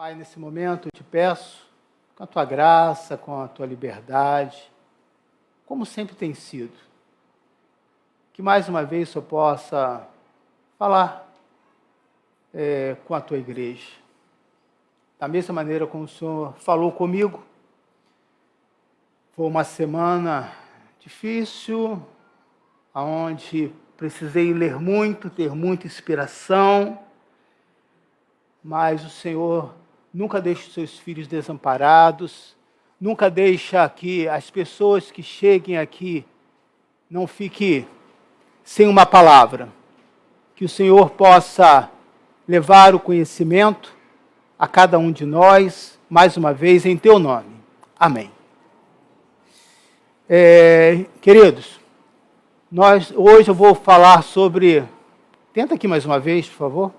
Pai, nesse momento eu te peço, com a tua graça, com a tua liberdade, como sempre tem sido, que mais uma vez eu possa falar com a tua igreja. Da mesma maneira como o Senhor falou comigo, foi uma semana difícil, onde precisei ler muito, ter muita inspiração, mas o Senhor nunca deixa os seus filhos desamparados, nunca deixa que as pessoas que cheguem aqui não fiquem sem uma palavra. Que o Senhor possa levar o conhecimento a cada um de nós, mais uma vez, em teu nome. Amém. Queridos, hoje eu vou falar sobre... Tenta aqui mais uma vez, por favor.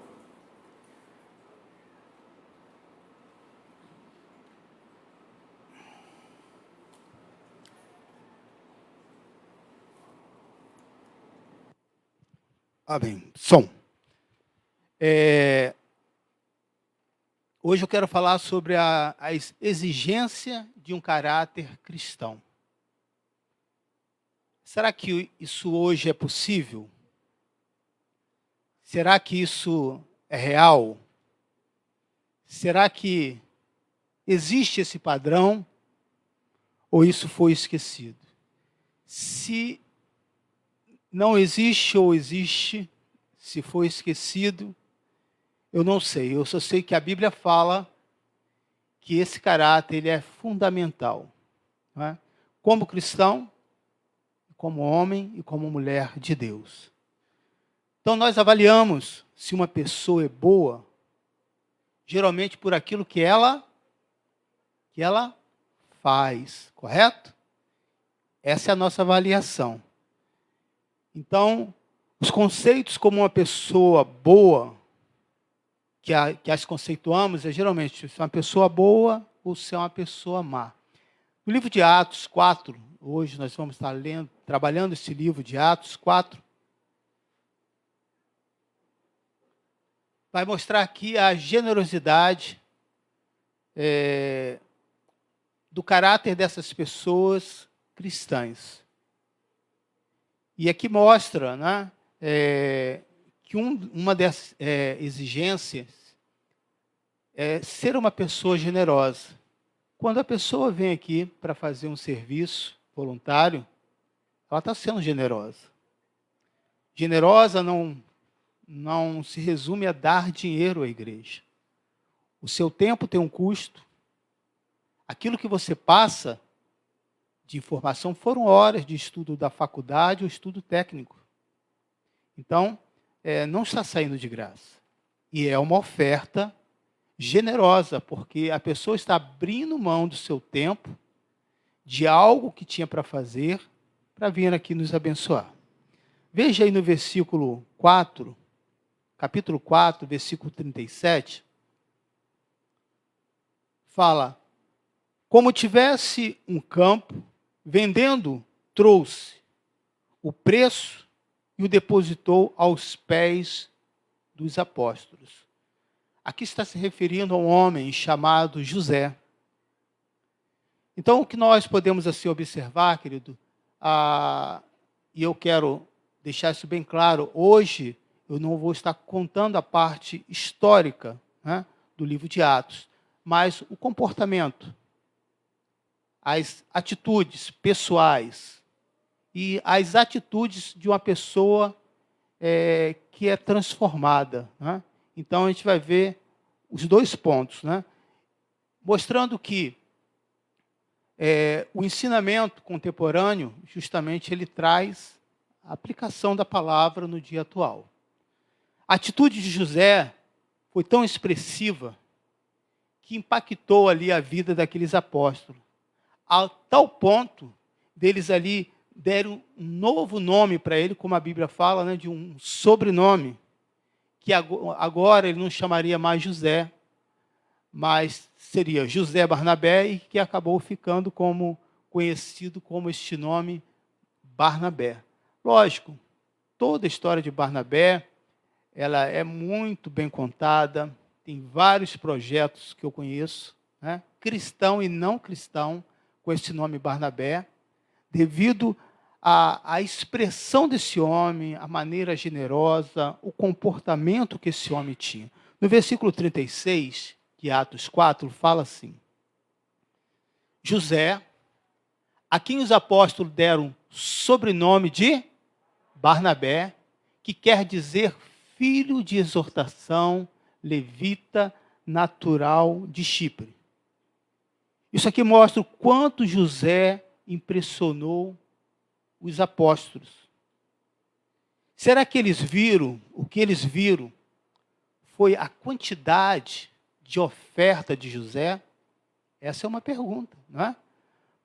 Bem, som. Hoje eu quero falar sobre a exigência de um caráter cristão. Será que isso hoje é possível? Será que isso é real? Será que existe esse padrão? Ou isso foi esquecido? Se não existe ou existe, se foi esquecido, eu não sei. Eu só sei que a Bíblia fala que esse caráter ele é fundamental. Não é? Como cristão, como homem e como mulher de Deus. Então nós avaliamos se uma pessoa é boa, geralmente por aquilo que ela faz, correto? Essa é a nossa avaliação. Então, os conceitos como uma pessoa boa, que as conceituamos, é geralmente se é uma pessoa boa ou se é uma pessoa má. No livro de Atos 4, hoje nós vamos estar trabalhando esse livro de Atos 4, vai mostrar aqui a generosidade do caráter dessas pessoas cristãs. E aqui mostra, né, que uma dessas exigências é ser uma pessoa generosa. Quando a pessoa vem aqui para fazer um serviço voluntário, ela está sendo generosa. Generosa não se resume a dar dinheiro à igreja. O seu tempo tem um custo. Aquilo que você passa de informação foram horas de estudo da faculdade ou estudo técnico. Então, não está saindo de graça. E é uma oferta generosa, porque a pessoa está abrindo mão do seu tempo, de algo que tinha para fazer, para vir aqui nos abençoar. Veja aí no versículo 4, capítulo 4, versículo 37, fala, como tivesse um campo, vendendo, trouxe o preço e o depositou aos pés dos apóstolos. Aqui está se referindo a um homem chamado José. Então, o que nós podemos assim observar, querido, e eu quero deixar isso bem claro, hoje eu não vou estar contando a parte histórica, né, do livro de Atos, mas o comportamento, as atitudes pessoais e as atitudes de uma pessoa que é transformada. Né? Então, a gente vai ver os dois pontos, né? Mostrando que o ensinamento contemporâneo, justamente, ele traz a aplicação da palavra no dia atual. A atitude de José foi tão expressiva que impactou ali a vida daqueles apóstolos. A tal ponto deles ali deram um novo nome para ele, como a Bíblia fala, né, de um sobrenome, que agora ele não chamaria mais José, mas seria José Barnabé, e que acabou ficando conhecido como este nome Barnabé. Lógico, toda a história de Barnabé, ela é muito bem contada, tem vários projetos que eu conheço, né, cristão e não cristão, com esse nome Barnabé, devido à expressão desse homem, a maneira generosa, o comportamento que esse homem tinha. No versículo 36, de Atos 4, fala assim: José, a quem os apóstolos deram sobrenome de Barnabé, que quer dizer filho de exortação, levita, natural de Chipre. Isso aqui mostra o quanto José impressionou os apóstolos. Será que eles viram, o que eles viram foi a quantidade de oferta de José? Essa é uma pergunta, não é?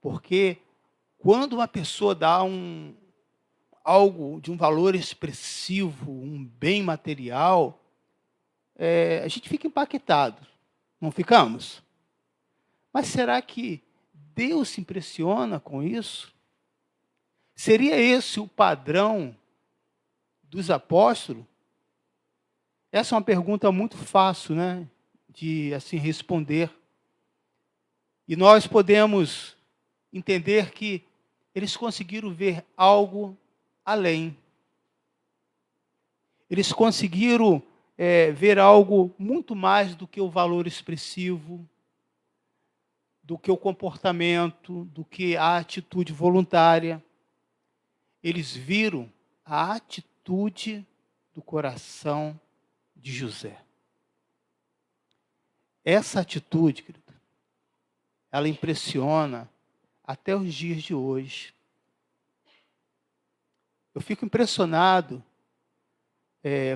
Porque quando uma pessoa dá algo de um valor expressivo, um bem material, a gente fica impactado, não ficamos? Mas será que Deus se impressiona com isso? Seria esse o padrão dos apóstolos? Essa é uma pergunta muito fácil, né, de assim responder. E nós podemos entender que eles conseguiram ver algo além. Eles conseguiram ver algo muito mais do que o valor expressivo, do que o comportamento, do que a atitude voluntária. Eles viram a atitude do coração de José. Essa atitude, querido, ela impressiona até os dias de hoje. Eu fico impressionado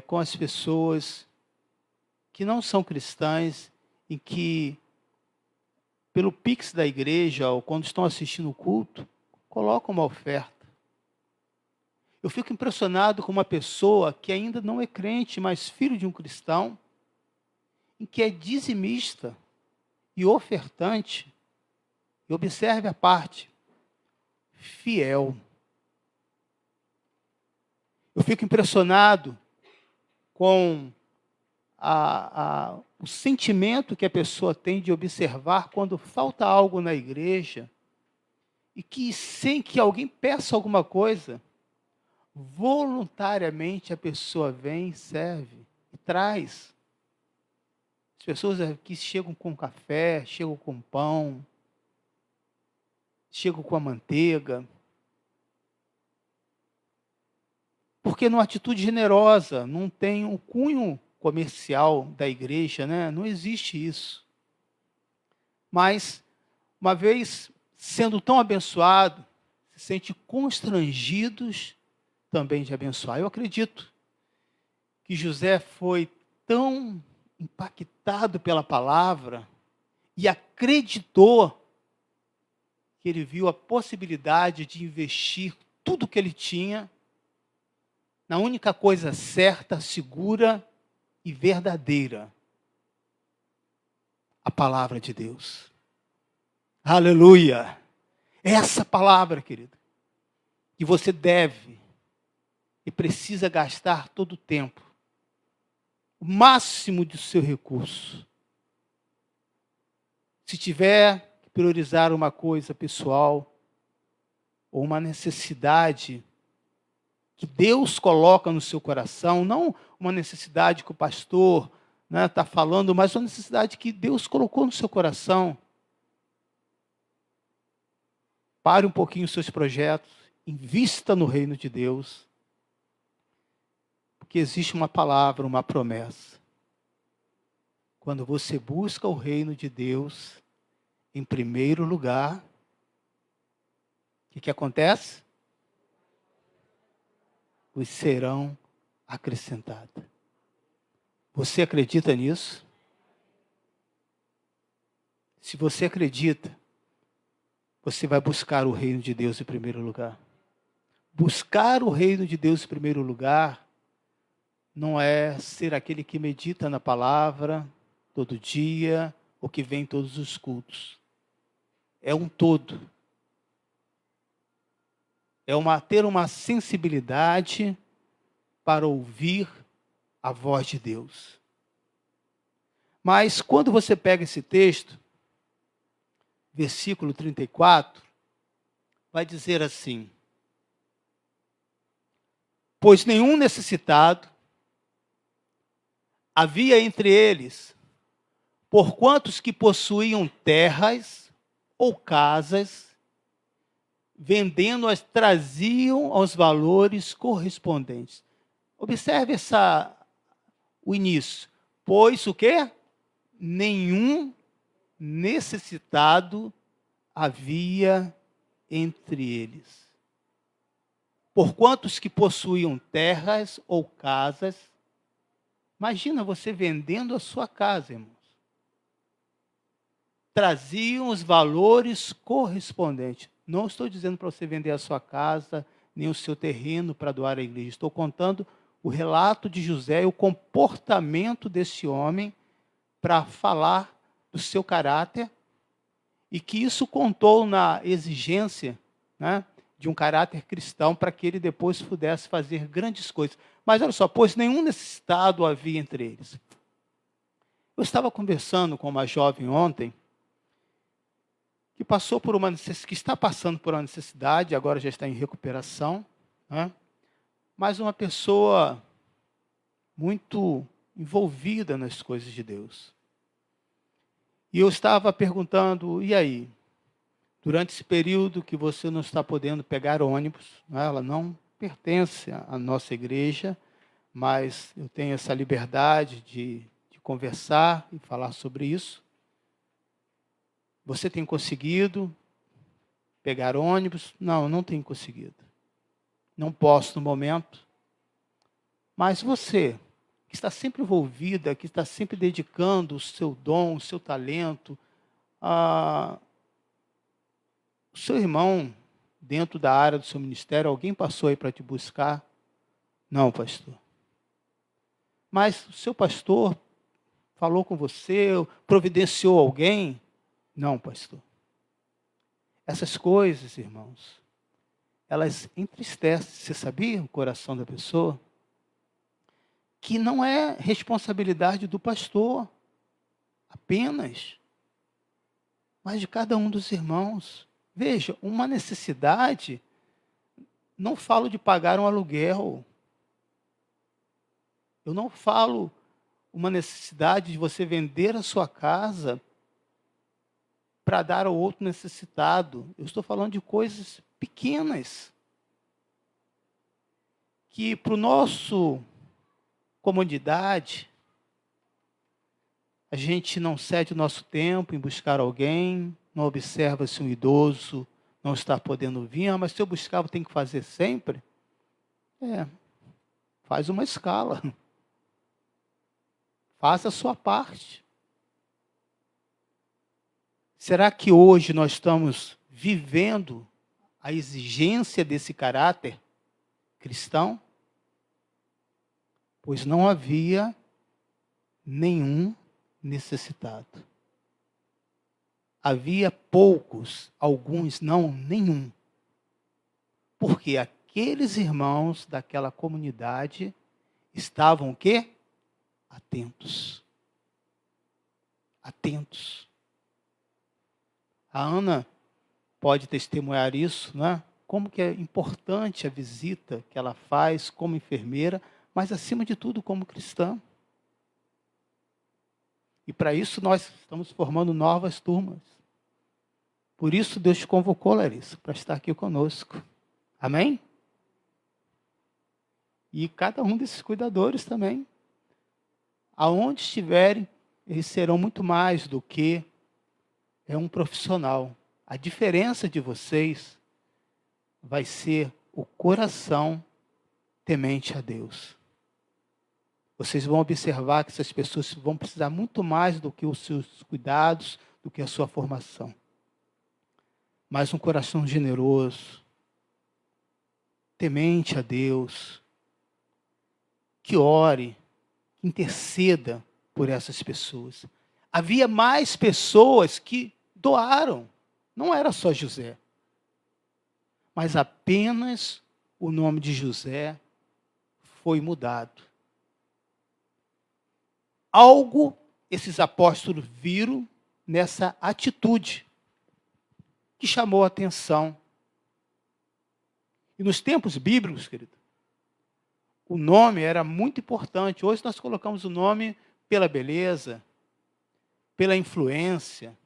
com as pessoas que não são cristãs e que, pelo Pix da igreja, ou quando estão assistindo o culto, colocam uma oferta. Eu fico impressionado com uma pessoa que ainda não é crente, mas filho de um cristão, em que é dizimista e ofertante. E observe a parte, fiel. Eu fico impressionado com o sentimento que a pessoa tem de observar quando falta algo na igreja e que, sem que alguém peça alguma coisa, voluntariamente a pessoa vem, serve e traz. As pessoas aqui chegam com café, chegam com pão, chegam com a manteiga. Porque numa atitude generosa, não tem o cunho comercial da igreja, né? Não existe isso. Mas, uma vez sendo tão abençoado, se sente constrangidos também de abençoar. Eu acredito que José foi tão impactado pela palavra e acreditou que ele viu a possibilidade de investir tudo que ele tinha na única coisa certa, segura e verdadeira: a palavra de Deus. Aleluia! Essa palavra, querido, que você deve e precisa gastar todo o tempo, o máximo do seu recurso. Se tiver que priorizar uma coisa pessoal ou uma necessidade que Deus coloca no seu coração, não uma necessidade que o pastor está falando, mas uma necessidade que Deus colocou no seu coração. Pare um pouquinho os seus projetos, invista no reino de Deus, porque existe uma palavra, uma promessa. Quando você busca o reino de Deus em primeiro lugar, o que acontece? Os serão acrescentados. Você acredita nisso? Se você acredita, você vai buscar o reino de Deus em primeiro lugar. Buscar o reino de Deus em primeiro lugar não é ser aquele que medita na palavra todo dia ou que vem em todos os cultos. É um todo. Ter uma sensibilidade para ouvir a voz de Deus. Mas quando você pega esse texto, versículo 34, vai dizer assim: pois nenhum necessitado havia entre eles, porquanto os que possuíam terras ou casas, vendendo-as, traziam aos valores correspondentes. Observe o início. Pois o quê? Nenhum necessitado havia entre eles. Porquanto os que possuíam terras ou casas, imagina você vendendo a sua casa, irmãos. Traziam os valores correspondentes. Não estou dizendo para você vender a sua casa, nem o seu terreno para doar à igreja. Estou contando o relato de José e o comportamento desse homem para falar do seu caráter e que isso contou na exigência, né, de um caráter cristão para que ele depois pudesse fazer grandes coisas. Mas olha só, pois nenhum necessitado havia entre eles. Eu estava conversando com uma jovem ontem que passou por que está passando por uma necessidade, agora já está em recuperação, né? Mas uma pessoa muito envolvida nas coisas de Deus. E eu estava perguntando, e aí? Durante esse período que você não está podendo pegar ônibus, né? Ela não pertence à nossa igreja, mas eu tenho essa liberdade de conversar e falar sobre isso. Você tem conseguido pegar ônibus? Não, não tenho conseguido. Não posso no momento. Mas você, que está sempre envolvida, que está sempre dedicando o seu dom, o seu talento, o seu irmão, dentro da área do seu ministério, alguém passou aí para te buscar? Não, pastor. Mas o seu pastor falou com você, providenciou alguém? Não, pastor. Essas coisas, irmãos, elas entristecem, você sabia, o coração da pessoa? Que não é responsabilidade do pastor, apenas, mas de cada um dos irmãos. Veja, uma necessidade, não falo de pagar um aluguel. Eu não falo uma necessidade de você vender a sua casa para dar ao outro necessitado. Eu estou falando de coisas pequenas, que para o nosso comodidade, a gente não cede o nosso tempo em buscar alguém, não observa se um idoso não está podendo vir, mas se eu buscar, eu tenho que fazer sempre. Faz uma escala. Faça a sua parte. Será que hoje nós estamos vivendo a exigência desse caráter cristão? Pois não havia nenhum necessitado. Havia poucos, alguns não, nenhum. Porque aqueles irmãos daquela comunidade estavam o quê? Atentos. Atentos. A Ana pode testemunhar isso, né? Como que é importante a visita que ela faz como enfermeira, mas acima de tudo como cristã. E para isso nós estamos formando novas turmas. Por isso Deus te convocou, Larissa, para estar aqui conosco. Amém? E cada um desses cuidadores também. Aonde estiverem, eles serão muito mais do que um profissional. A diferença de vocês vai ser o coração temente a Deus. Vocês vão observar que essas pessoas vão precisar muito mais do que os seus cuidados, do que a sua formação. Mas um coração generoso, temente a Deus, que ore, que interceda por essas pessoas. Havia mais pessoas que doaram, não era só José, mas apenas o nome de José foi mudado. Algo esses apóstolos viram nessa atitude que chamou a atenção. E nos tempos bíblicos, querido, o nome era muito importante. Hoje nós colocamos o nome pela beleza, pela influência,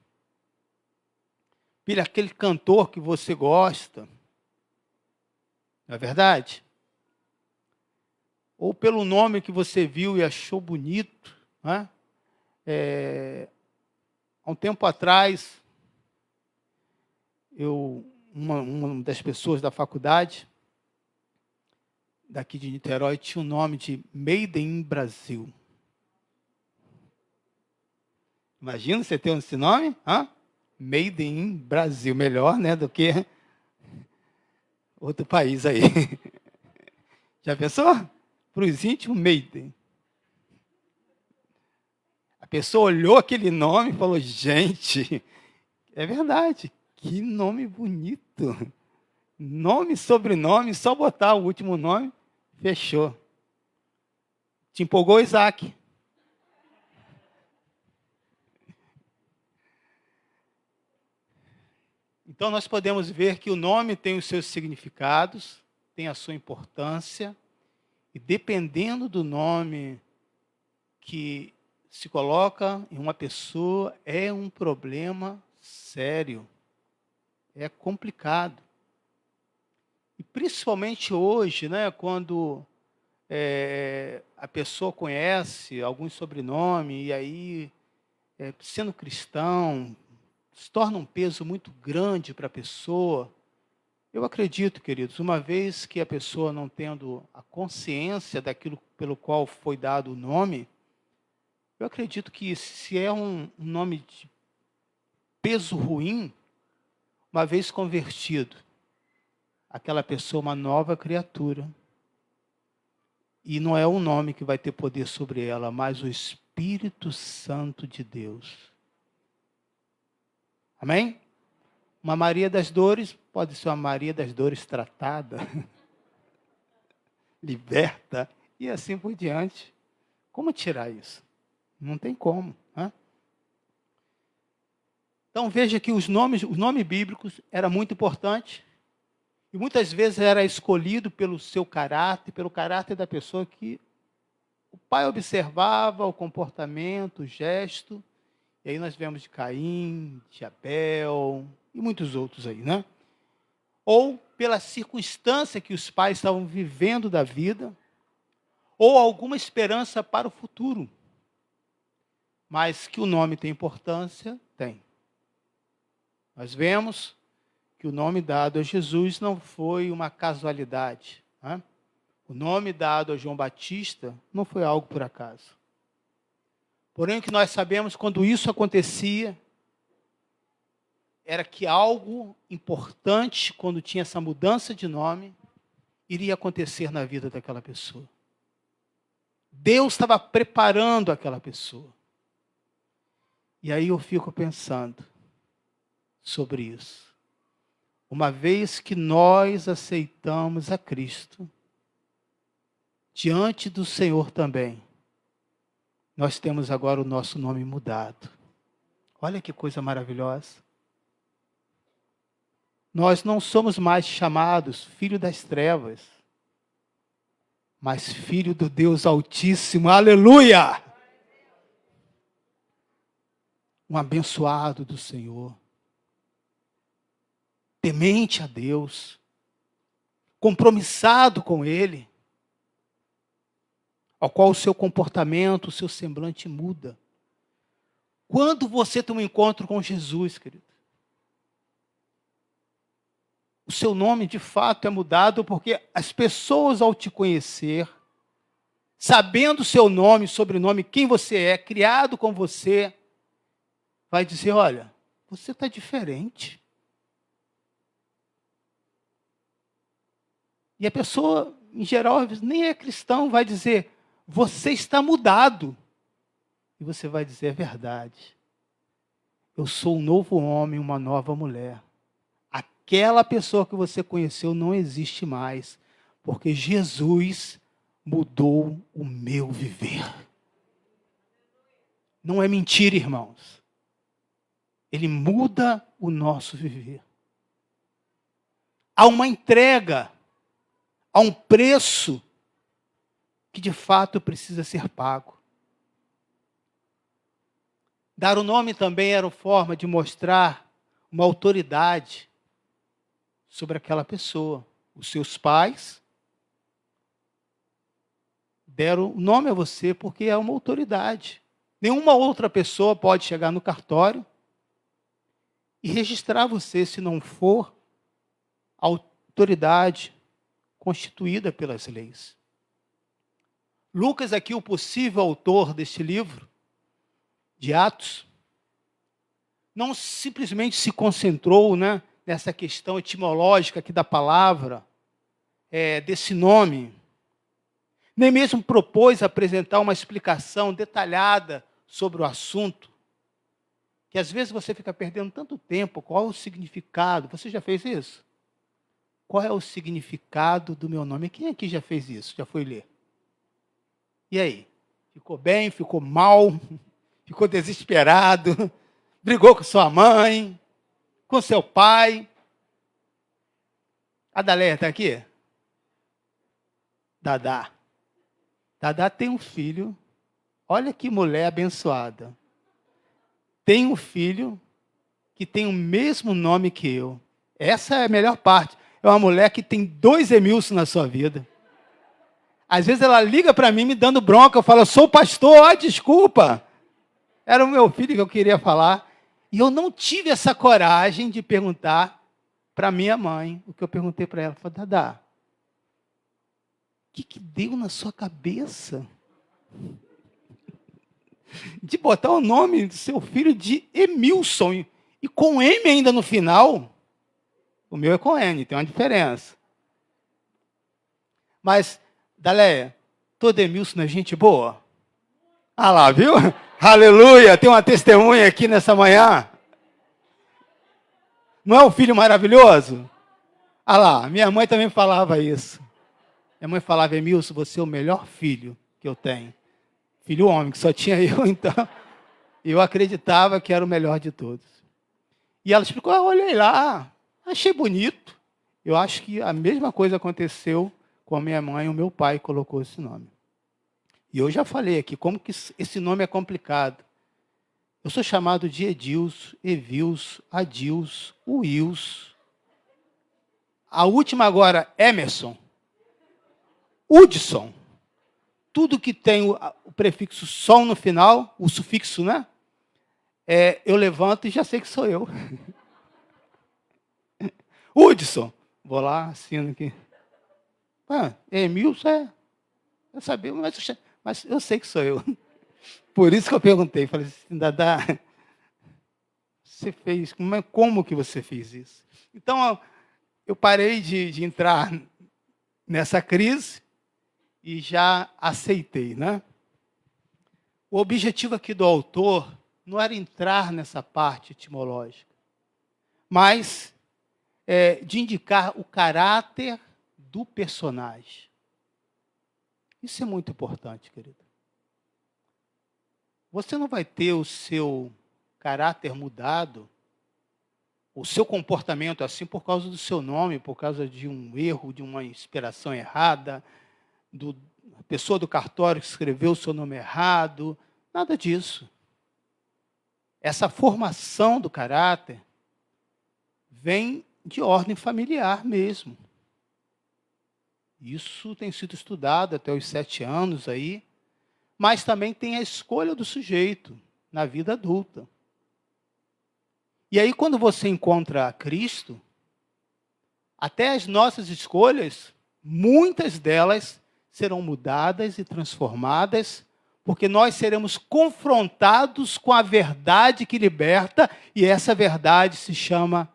pelo aquele cantor que você gosta. Não é verdade? Ou pelo nome que você viu e achou bonito. Né? Há um tempo atrás, uma das pessoas da faculdade, daqui de Niterói, tinha o nome de Made in Brasil. Imagina você ter esse nome? Made in Brasil. Melhor, né, do que outro país aí. Já pensou? Para os íntimos, Made. A pessoa olhou aquele nome e falou, gente, é verdade, que nome bonito. Nome, sobrenome, só botar o último nome, fechou. Te empolgou, Isaac? Então, nós podemos ver que o nome tem os seus significados, tem a sua importância, e dependendo do nome que se coloca em uma pessoa, é um problema sério, é complicado. E principalmente hoje, né, quando a pessoa conhece algum sobrenome, e aí, sendo cristão, se torna um peso muito grande para a pessoa. Eu acredito, queridos, uma vez que a pessoa não tendo a consciência daquilo pelo qual foi dado o nome, eu acredito que se é um nome de peso ruim, uma vez convertido, aquela pessoa é uma nova criatura. E não é um nome que vai ter poder sobre ela, mas o Espírito Santo de Deus. Amém? Uma Maria das Dores pode ser uma Maria das Dores tratada, liberta, e assim por diante. Como tirar isso? Não tem como. Né? Então veja que os nomes bíblicos eram muito importantes, e muitas vezes era escolhido pelo seu caráter, pelo caráter da pessoa que o pai observava o comportamento, o gesto. E aí nós vemos de Caim, de Abel e muitos outros aí, né? Ou pela circunstância que os pais estavam vivendo da vida, ou alguma esperança para o futuro. Mas que o nome tem importância, tem. Nós vemos que o nome dado a Jesus não foi uma casualidade. Né? O nome dado a João Batista não foi algo por acaso. Porém, o que nós sabemos, quando isso acontecia, era que algo importante, quando tinha essa mudança de nome, iria acontecer na vida daquela pessoa. Deus estava preparando aquela pessoa. E aí eu fico pensando sobre isso. Uma vez que nós aceitamos a Cristo, diante do Senhor também, nós temos agora o nosso nome mudado. Olha que coisa maravilhosa. Nós não somos mais chamados filho das trevas, mas filho do Deus Altíssimo. Aleluia! Um abençoado do Senhor. Temente a Deus. Compromissado com Ele. Ao qual o seu comportamento, o seu semblante muda. Quando você tem um encontro com Jesus, querido, o seu nome de fato é mudado, porque as pessoas ao te conhecer, sabendo o seu nome, sobrenome, quem você é, criado com você, vai dizer, olha, você está diferente. E a pessoa, em geral, nem é cristão, vai dizer, você está mudado. E você vai dizer, é verdade. Eu sou um novo homem, uma nova mulher. Aquela pessoa que você conheceu não existe mais, porque Jesus mudou o meu viver. não é mentira, irmãos. Ele muda o nosso viver. Há uma entrega, há um preço que de fato precisa ser pago. Dar o nome também era uma forma de mostrar uma autoridade sobre aquela pessoa. Os seus pais deram o nome a você porque é uma autoridade. Nenhuma outra pessoa pode chegar no cartório e registrar você se não for a autoridade constituída pelas leis. Lucas, aqui o possível autor deste livro de Atos, não simplesmente se concentrou, nessa questão etimológica aqui da palavra, desse nome, nem mesmo propôs apresentar uma explicação detalhada sobre o assunto, que às vezes você fica perdendo tanto tempo. Qual é o significado? Você já fez isso? Qual é o significado do meu nome? Quem aqui já fez isso? Já foi ler? E aí? Ficou bem? Ficou mal? Ficou desesperado? Brigou com sua mãe? Com seu pai? A Daleia está aqui? Dadá. Dadá tem um filho. Olha que mulher abençoada. Tem um filho que tem o mesmo nome que eu. Essa é a melhor parte. É uma mulher que tem 2 Emilson na sua vida. Às vezes ela liga para mim me dando bronca. Eu falo, eu sou pastor, desculpa. Era o meu filho que eu queria falar. E eu não tive essa coragem de perguntar para minha mãe o que eu perguntei para ela. Eu falei, Dadá, o que deu na sua cabeça de botar o nome do seu filho de Emilson e com M ainda no final? O meu é com N, tem uma diferença. Mas, Daleia, todo Emilson é gente boa? Ah lá, viu? Aleluia, tem uma testemunha aqui nessa manhã. Não é um filho maravilhoso? Ah lá, minha mãe também falava isso. Minha mãe falava, Emilson, você é o melhor filho que eu tenho. Filho homem, que só tinha eu, então. Eu acreditava que era o melhor de todos. E ela explicou, olhei lá, achei bonito. Eu acho que a mesma coisa aconteceu com a minha mãe e o meu pai colocou esse nome. E eu já falei aqui, como que esse nome é complicado. Eu sou chamado de Edilson, Evils, Adils, Wils. A última agora, Emerson, Hudson. Tudo que tem o prefixo som no final, o sufixo, eu levanto e já sei que sou eu. Hudson. Vou lá, assino aqui. Emilson é saber, mas eu sei que sou eu. Por isso que eu perguntei. Falei assim, Dadá, você fez, como que você fez isso? Então, eu parei de entrar nessa crise e já aceitei, O objetivo aqui do autor não era entrar nessa parte etimológica, mas de indicar o caráter do personagem. Isso é muito importante, querido. Você não vai ter o seu caráter mudado, o seu comportamento assim por causa do seu nome, por causa de um erro, de uma inspiração errada, a pessoa do cartório que escreveu o seu nome errado, nada disso. Essa formação do caráter vem de ordem familiar mesmo. Isso tem sido estudado até os 7 anos aí, mas também tem a escolha do sujeito na vida adulta. E aí, quando você encontra Cristo, até as nossas escolhas, muitas delas serão mudadas e transformadas, porque nós seremos confrontados com a verdade que liberta, e essa verdade se chama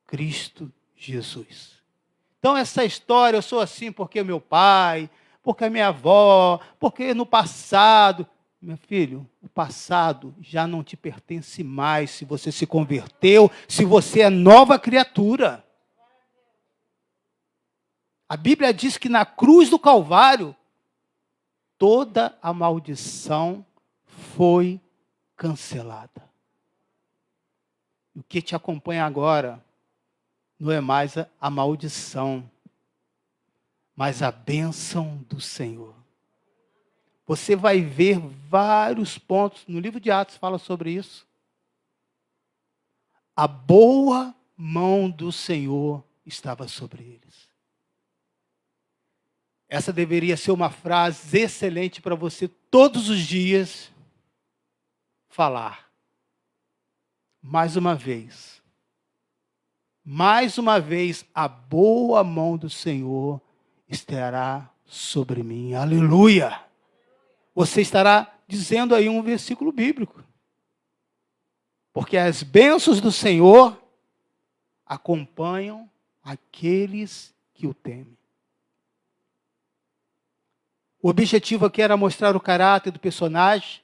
Cristo Jesus. Então, essa história, eu sou assim porque meu pai, porque a minha avó, porque no passado. Meu filho, o passado já não te pertence mais se você se converteu, se você é nova criatura. A Bíblia diz que na cruz do Calvário, toda a maldição foi cancelada. O que te acompanha agora não é mais a maldição, mas a bênção do Senhor. Você vai ver vários pontos, no livro de Atos fala sobre isso. A boa mão do Senhor estava sobre eles. Essa deveria ser uma frase excelente para você todos os dias falar. Mais uma vez, a boa mão do Senhor estará sobre mim. Aleluia! Você estará dizendo aí um versículo bíblico. Porque as bênçãos do Senhor acompanham aqueles que o temem. O objetivo aqui era mostrar o caráter do personagem,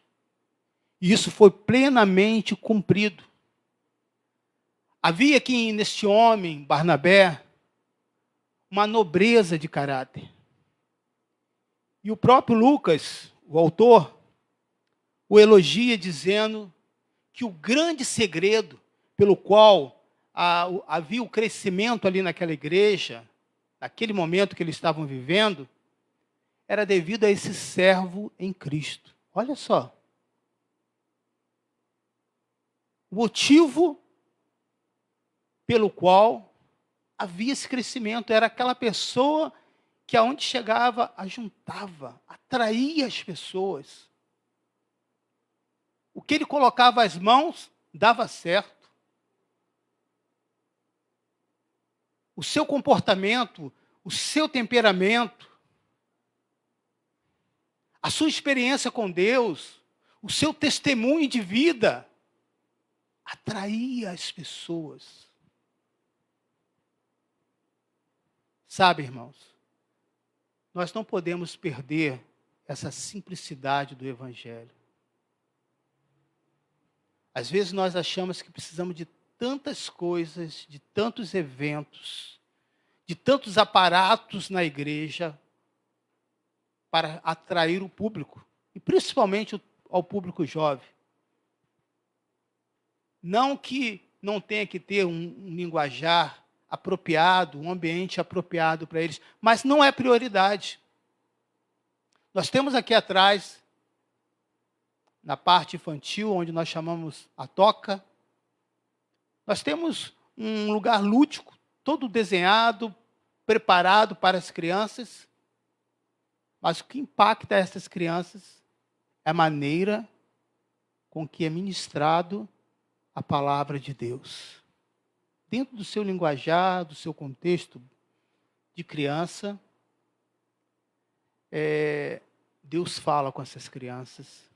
e isso foi plenamente cumprido. Havia aqui neste homem, Barnabé, uma nobreza de caráter. E o próprio Lucas, o autor, o elogia dizendo que o grande segredo pelo qual havia o crescimento ali naquela igreja, naquele momento que eles estavam vivendo, era devido a esse servo em Cristo. Olha só. O motivo pelo qual havia esse crescimento era aquela pessoa que aonde chegava, ajuntava, atraía as pessoas. O que ele colocava as mãos, dava certo. O seu comportamento, o seu temperamento, a sua experiência com Deus, o seu testemunho de vida, atraía as pessoas. Sabe, irmãos, nós não podemos perder essa simplicidade do Evangelho. Às vezes nós achamos que precisamos de tantas coisas, de tantos eventos, de tantos aparatos na igreja para atrair o público, e principalmente ao público jovem. Não que não tenha que ter um linguajar apropriado, um ambiente apropriado para eles, mas não é prioridade. Nós temos aqui atrás, na parte infantil, onde nós chamamos a toca, nós temos um lugar lúdico, todo desenhado, preparado para as crianças, mas o que impacta essas crianças é a maneira com que é ministrado a palavra de Deus. Dentro do seu linguajar, do seu contexto de criança, Deus fala com essas crianças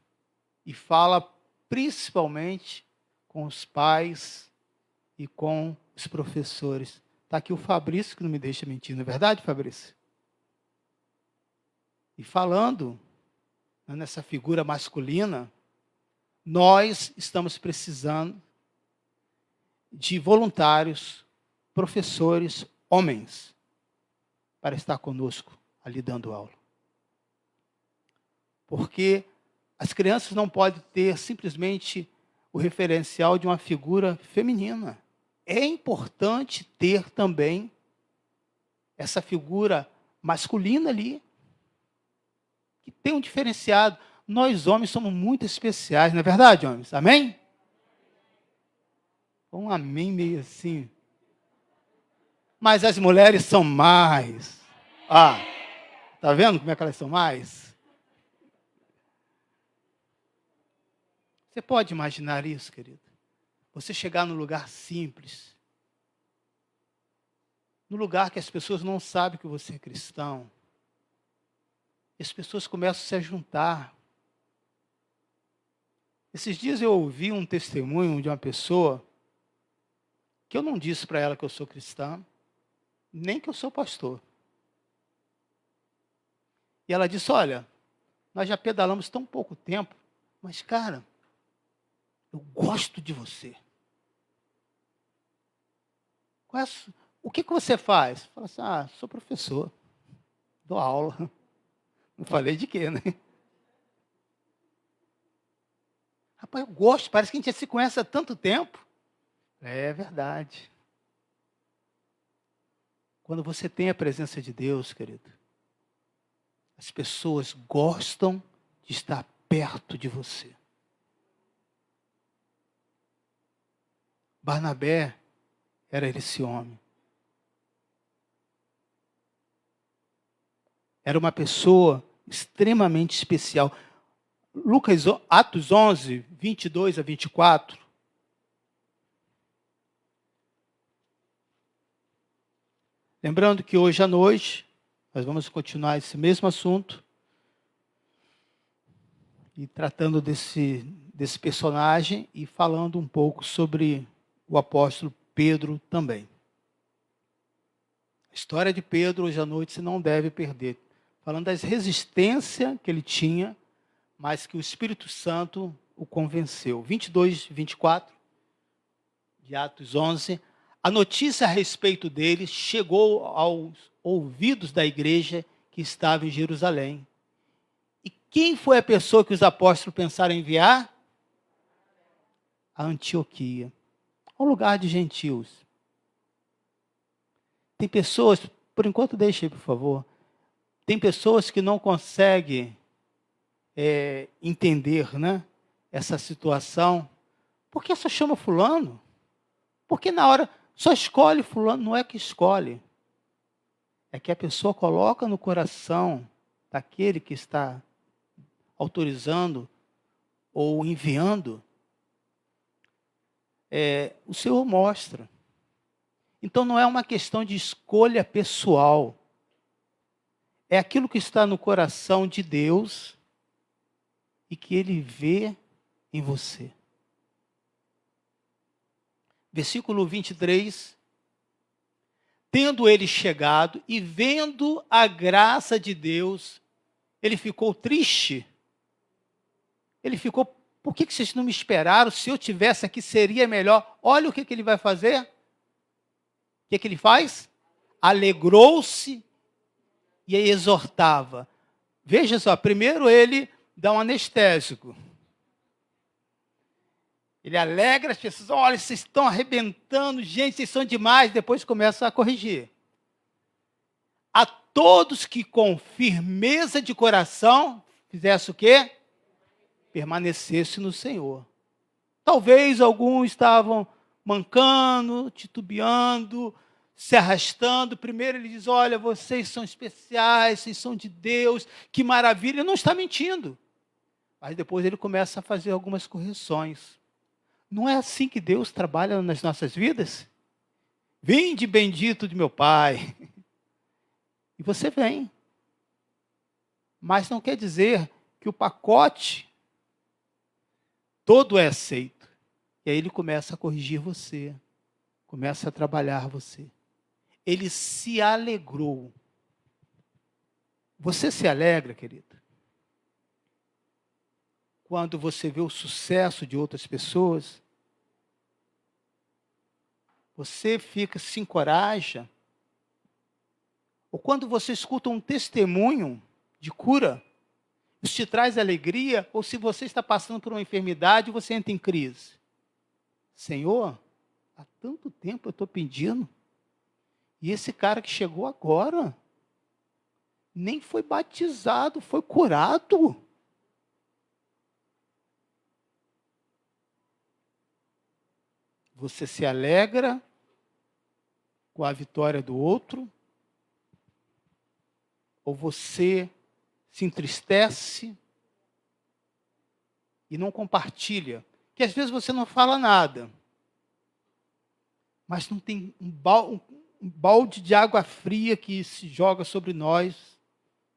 e fala principalmente com os pais e com os professores. Está aqui o Fabrício, que não me deixa mentir, não é verdade, Fabrício? E falando nessa figura masculina, nós estamos precisando de voluntários, professores, homens, para estar conosco ali dando aula. Porque as crianças não podem ter simplesmente o referencial de uma figura feminina. É importante ter também essa figura masculina ali, que tem um diferenciado. Nós, homens, somos muito especiais, não é verdade, homens? Amém? Um amém meio assim. Mas as mulheres são mais. Tá vendo como é que elas são mais? Você pode imaginar isso, querido? Você chegar num lugar simples, num lugar que as pessoas não sabem que você é cristão, e as pessoas começam a se juntar. Esses dias eu ouvi um testemunho de uma pessoa que eu não disse para ela que eu sou cristã, nem que eu sou pastor. E ela disse, olha, nós já pedalamos tão pouco tempo, mas, cara, eu gosto de você. O que você faz? Fala assim, sou professor, dou aula. Não falei de quê, né? Rapaz, eu gosto, parece que a gente já se conhece há tanto tempo. É verdade. Quando você tem a presença de Deus, querido, as pessoas gostam de estar perto de você. Barnabé era esse homem. Era uma pessoa extremamente especial. Atos 11, 22 a 24. Lembrando que hoje à noite, nós vamos continuar esse mesmo assunto. E tratando desse personagem e falando um pouco sobre o apóstolo Pedro também. A história de Pedro hoje à noite você não deve perder. Falando das resistências que ele tinha, mas que o Espírito Santo o convenceu. 22, 24 de Atos 11. A notícia a respeito dele chegou aos ouvidos da igreja que estava em Jerusalém. E quem foi a pessoa que os apóstolos pensaram em enviar? A Antioquia, um lugar de gentios. Tem pessoas, por enquanto deixe aí, por favor. Tem pessoas que não conseguem entender, né, essa situação. Por que só chama fulano? Porque na hora só escolhe fulano, não é que escolhe. É que a pessoa coloca no coração daquele que está autorizando ou enviando, o Senhor mostra. Então não é uma questão de escolha pessoal. É aquilo que está no coração de Deus e que Ele vê em você. Versículo 23. Tendo ele chegado e vendo a graça de Deus, ele ficou triste. Ele ficou, por que vocês não me esperaram? Se eu tivesse aqui seria melhor. Olha o que ele vai fazer. O que ele faz? Alegrou-se e exortava. Veja só, primeiro ele dá um anestésico. Ele alegra as pessoas. Olha, vocês estão arrebentando, gente, vocês são demais. Depois começa a corrigir. A todos que com firmeza de coração fizesse o quê? Permanecesse no Senhor. Talvez alguns estavam mancando, titubeando, se arrastando. Primeiro ele diz, olha, vocês são especiais, vocês são de Deus, que maravilha. Ele não está mentindo. Mas depois ele começa a fazer algumas correções. Não é assim que Deus trabalha nas nossas vidas? Vinde bendito de meu Pai. E você vem. Mas não quer dizer que o pacote todo é aceito. E aí ele começa a corrigir você. Começa a trabalhar você. Ele se alegrou. Você se alegra, querido? Quando você vê o sucesso de outras pessoas? Você se encoraja? Ou quando você escuta um testemunho de cura, isso te traz alegria? Ou se você está passando por uma enfermidade, você entra em crise? Senhor, há tanto tempo eu estou pedindo, e esse cara que chegou agora, nem foi batizado, foi curado. Você se alegra com a vitória do outro? Ou você se entristece e não compartilha? Que às vezes você não fala nada, mas não tem um balde de água fria que se joga sobre nós,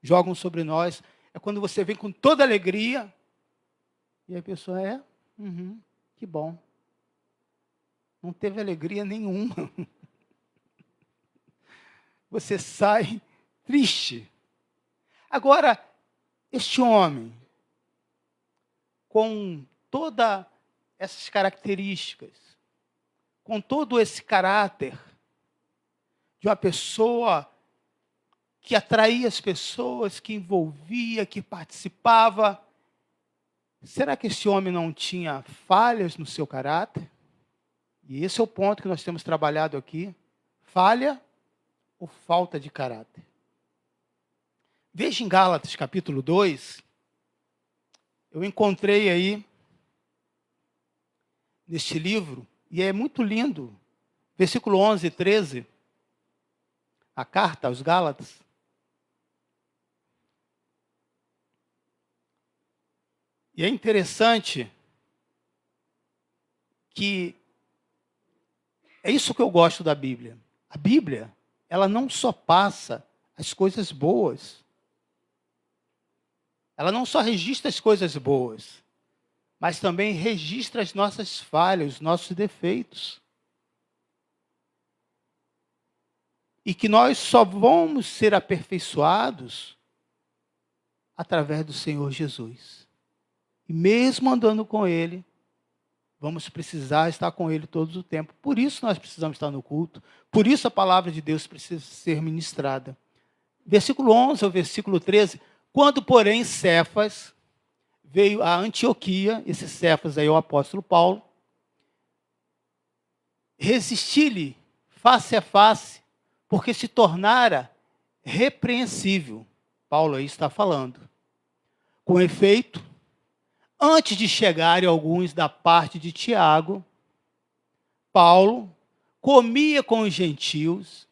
jogam sobre nós. É quando você vem com toda alegria e a pessoa que bom. Não teve alegria nenhuma. Você sai triste. Agora, este homem, com todas essas características, com todo esse caráter de uma pessoa que atraía as pessoas, que envolvia, que participava, Será que esse homem não tinha falhas no seu caráter? E esse é o ponto que nós temos trabalhado aqui. Falha ou falta de caráter? Veja em Gálatas, capítulo 2, eu encontrei aí, neste livro, e é muito lindo, versículo 11 e 13, a carta aos Gálatas. E é interessante que é isso que eu gosto da Bíblia. A Bíblia, ela não só passa as coisas boas. Ela não só registra as coisas boas, mas também registra as nossas falhas, os nossos defeitos. E que nós só vamos ser aperfeiçoados através do Senhor Jesus. E mesmo andando com Ele, vamos precisar estar com Ele todo o tempo. Por isso nós precisamos estar no culto. Por isso a palavra de Deus precisa ser ministrada. Versículo 11 ao versículo 13. Quando, porém, Cefas veio a Antioquia, esse Cefas aí é o apóstolo Paulo, resisti-lhe face a face, porque se tornara repreensível. Paulo aí está falando. Com efeito, antes de chegarem alguns da parte de Tiago, Paulo comia com os gentios.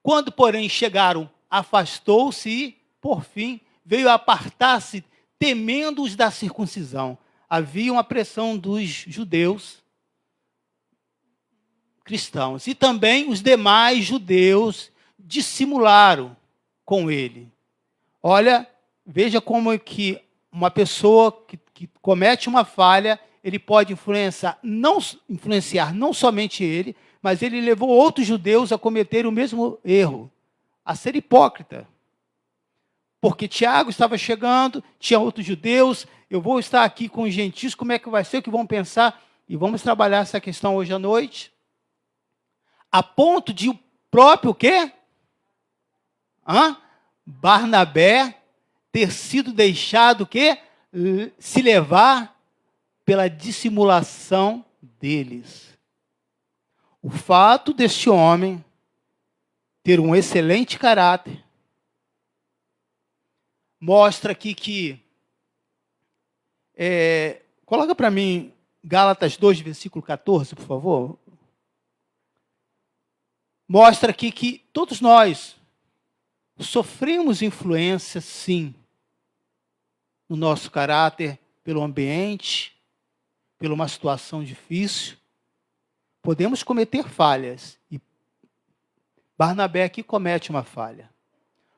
Quando, porém, chegaram, afastou-se e, por fim, veio apartar-se, temendo os da circuncisão. Havia uma pressão dos judeus cristãos. E também os demais judeus dissimularam com ele. Olha, veja como é que uma pessoa que comete uma falha, ele pode influenciar não somente ele, mas ele levou outros judeus a cometer o mesmo erro, a ser hipócrita. Porque Tiago estava chegando, tinha outros judeus, eu vou estar aqui com os gentios, como é que vai ser, o que vão pensar? E vamos trabalhar essa questão hoje à noite. A ponto de o próprio o quê? Barnabé ter sido deixado o quê? Se levar pela dissimulação deles. O fato deste homem ter um excelente caráter mostra aqui que coloca para mim Gálatas 2, versículo 14, por favor. Mostra aqui que todos nós sofremos influência, sim, no nosso caráter, pelo ambiente, por uma situação difícil. Podemos cometer falhas. E Barnabé aqui comete uma falha.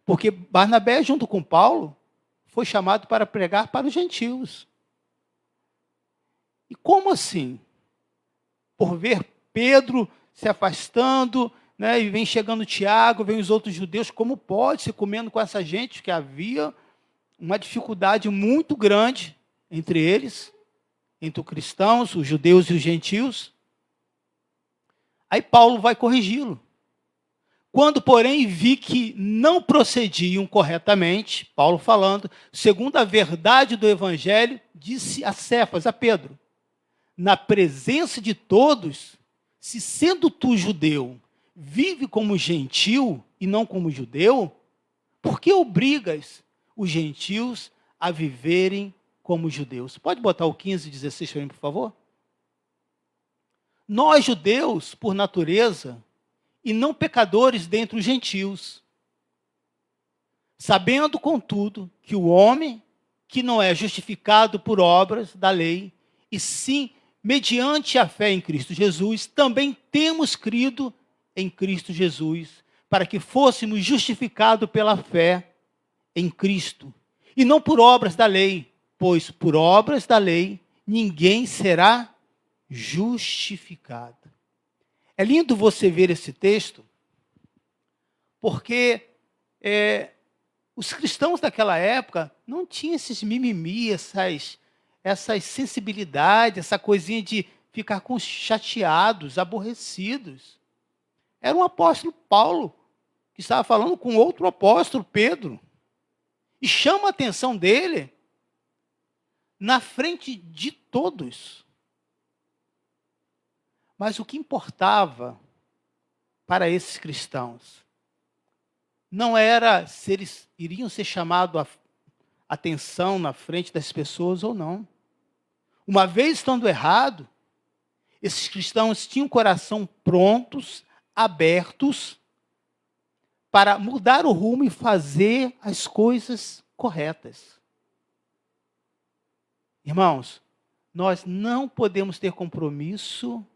Porque Barnabé, junto com Paulo, foi chamado para pregar para os gentios. E como assim? Por ver Pedro se afastando, né, e vem chegando Tiago, vem os outros judeus, como pode se comendo com essa gente? Que havia uma dificuldade muito grande entre eles, entre os cristãos, os judeus e os gentios. Aí Paulo vai corrigi-lo. Quando, porém, vi que não procediam corretamente, Paulo falando, segundo a verdade do evangelho, disse a Cefas, a Pedro, na presença de todos, se sendo tu judeu, vive como gentil e não como judeu, por que obrigas os gentios a viverem como judeus? Pode botar o 15 e 16 para mim, por favor? Nós, judeus, por natureza, e não pecadores dentre os gentios, sabendo, contudo, que o homem que não é justificado por obras da lei, e sim mediante a fé em Cristo Jesus, também temos crido em Cristo Jesus, para que fôssemos justificados pela fé em Cristo, e não por obras da lei, pois por obras da lei ninguém será justificado. É lindo você ver esse texto, porque os cristãos daquela época não tinham esses mimimi, essas sensibilidades, essa coisinha de ficar chateados, aborrecidos. Era um apóstolo Paulo que estava falando com outro apóstolo, Pedro. E chama a atenção dele na frente de todos. Mas o que importava para esses cristãos não era se eles iriam ser chamados a atenção na frente das pessoas ou não. Uma vez estando errado, esses cristãos tinham o coração prontos, abertos, para mudar o rumo e fazer as coisas corretas. Irmãos, nós não podemos ter compromisso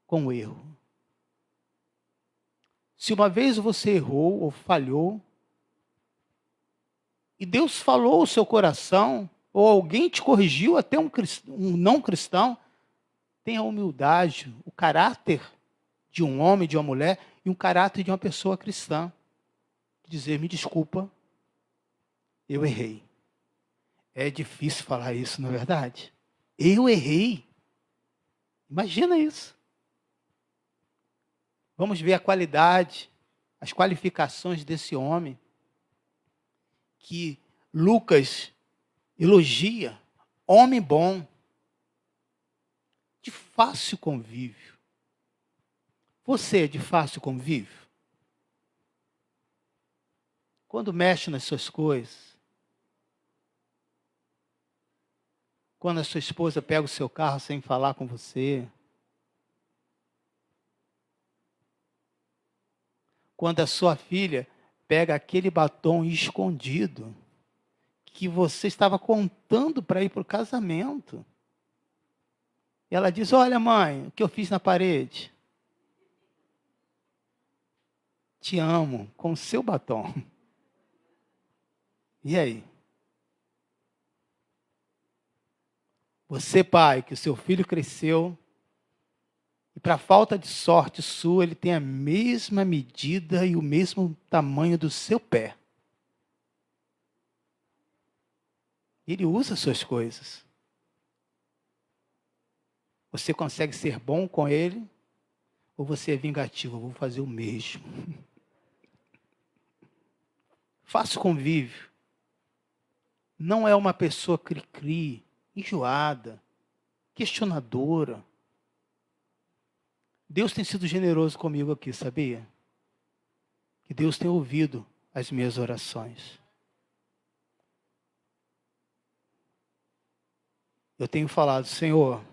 com o erro. Se uma vez você errou ou falhou, e Deus falou ao seu coração, ou alguém te corrigiu, até um não cristão, tenha a humildade, o caráter de um homem, de uma mulher, e um caráter de uma pessoa cristã. Dizer, me desculpa, eu errei. É difícil falar isso, não é verdade? Eu errei. Imagina isso. Vamos ver a qualidade, as qualificações desse homem, que Lucas elogia, homem bom, de fácil convívio. Você é de fácil convívio? Quando mexe nas suas coisas, quando a sua esposa pega o seu carro sem falar com você, quando a sua filha pega aquele batom escondido que você estava contando para ir para o casamento. E ela diz, olha mãe, o que eu fiz na parede? Te amo, com o seu batom. E aí? Você, pai, que o seu filho cresceu, e para falta de sorte sua, ele tem a mesma medida e o mesmo tamanho do seu pé. Ele usa suas coisas. Você consegue ser bom com ele? Ou você é vingativo? Eu vou fazer o mesmo. Faça convívio. Não é uma pessoa cri-cri, enjoada, questionadora. Deus tem sido generoso comigo aqui, sabia? Que Deus tem ouvido as minhas orações. Eu tenho falado, Senhor,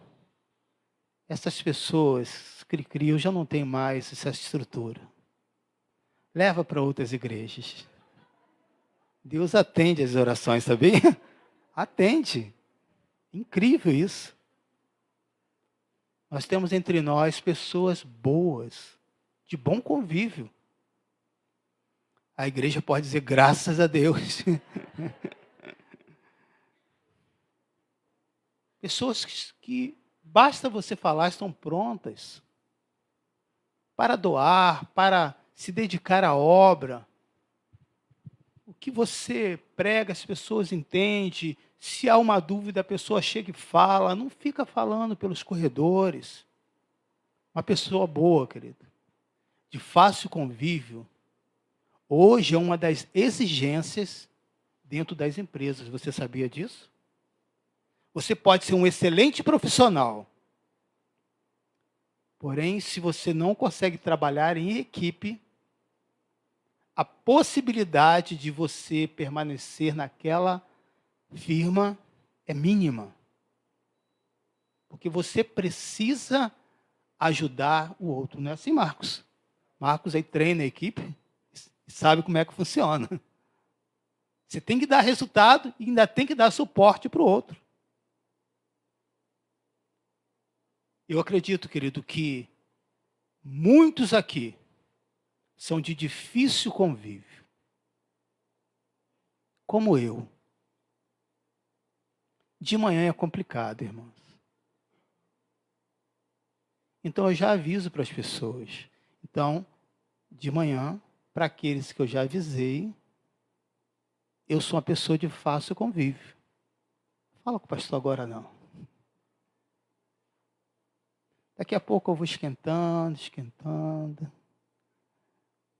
essas pessoas, cri-cri, eu já não tenho mais essa estrutura. Leva para outras igrejas. Deus atende as orações, sabia? Atende. Incrível isso. Nós temos entre nós pessoas boas, de bom convívio. A igreja pode dizer graças a Deus. Pessoas que basta você falar, estão prontas para doar, para se dedicar à obra. O que você prega, as pessoas entendem. Se há uma dúvida, a pessoa chega e fala. Não fica falando pelos corredores. Uma pessoa boa, querido, de fácil convívio, hoje é uma das exigências dentro das empresas. Você sabia disso? Você pode ser um excelente profissional. Porém, se você não consegue trabalhar em equipe, a possibilidade de você permanecer naquela firma é mínima. Porque você precisa ajudar o outro. Não é assim, Marcos? Marcos aí treina a equipe e sabe como é que funciona. Você tem que dar resultado e ainda tem que dar suporte para o outro. Eu acredito, querido, que muitos aqui são de difícil convívio. Como eu. De manhã é complicado, irmãos. Então eu já aviso para as pessoas. Então, de manhã, para aqueles que eu já avisei, eu sou uma pessoa de fácil convívio. Fala com o pastor agora não. Daqui a pouco eu vou esquentando, esquentando.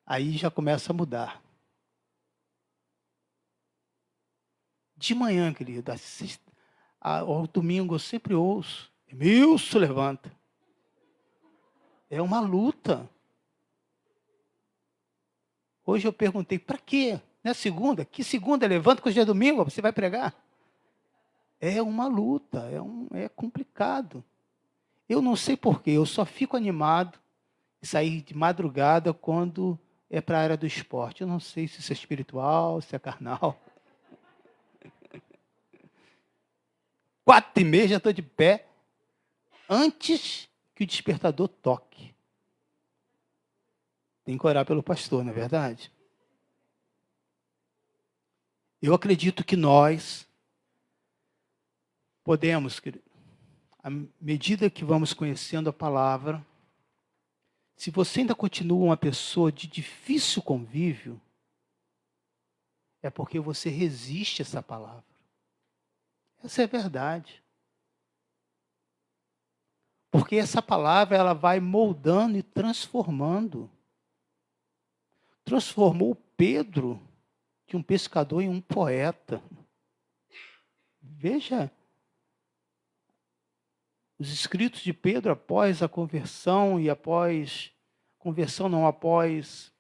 Aí já começa a mudar. De manhã, querido, Ao domingo eu sempre ouço, Emilson, levanta. É uma luta. Hoje eu perguntei, para quê? Não é segunda? Que segunda? Levanta que hoje é domingo, você vai pregar? É uma luta, é complicado. Eu não sei porquê, eu só fico animado e sair de madrugada quando é para a área do esporte. Eu não sei se isso é espiritual, se é carnal. 4h30 já estou de pé, antes que o despertador toque. Tem que orar pelo pastor, não é verdade? Eu acredito que nós podemos, à medida que vamos conhecendo a palavra, se você ainda continua uma pessoa de difícil convívio, é porque você resiste a essa palavra. Essa é a verdade. Porque essa palavra ela vai moldando e transformando. Transformou Pedro de um pescador em um poeta. Veja os escritos de Pedro após a conversão e após após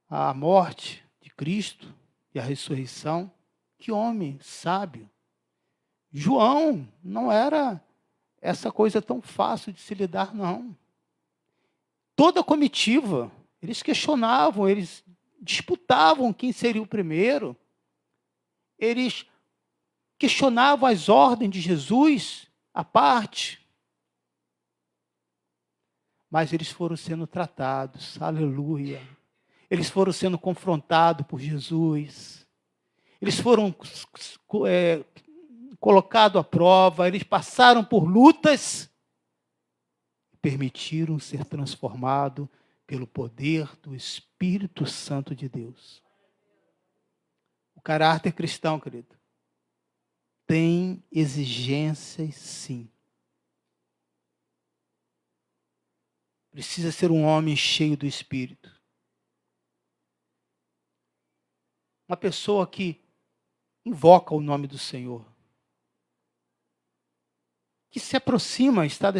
a morte de Cristo e a ressurreição. Que homem sábio. João não era essa coisa tão fácil de se lidar, não. Toda a comitiva, eles questionavam, eles disputavam quem seria o primeiro. Eles questionavam as ordens de Jesus à parte. Mas eles foram sendo tratados, aleluia. Eles foram sendo confrontados por Jesus. Eles foram colocados à prova, eles passaram por lutas e permitiram ser transformados pelo poder do Espírito Santo de Deus. O caráter cristão, querido, tem exigências, sim. Precisa ser um homem cheio do Espírito. Uma pessoa que invoca o nome do Senhor. Que se aproxima, está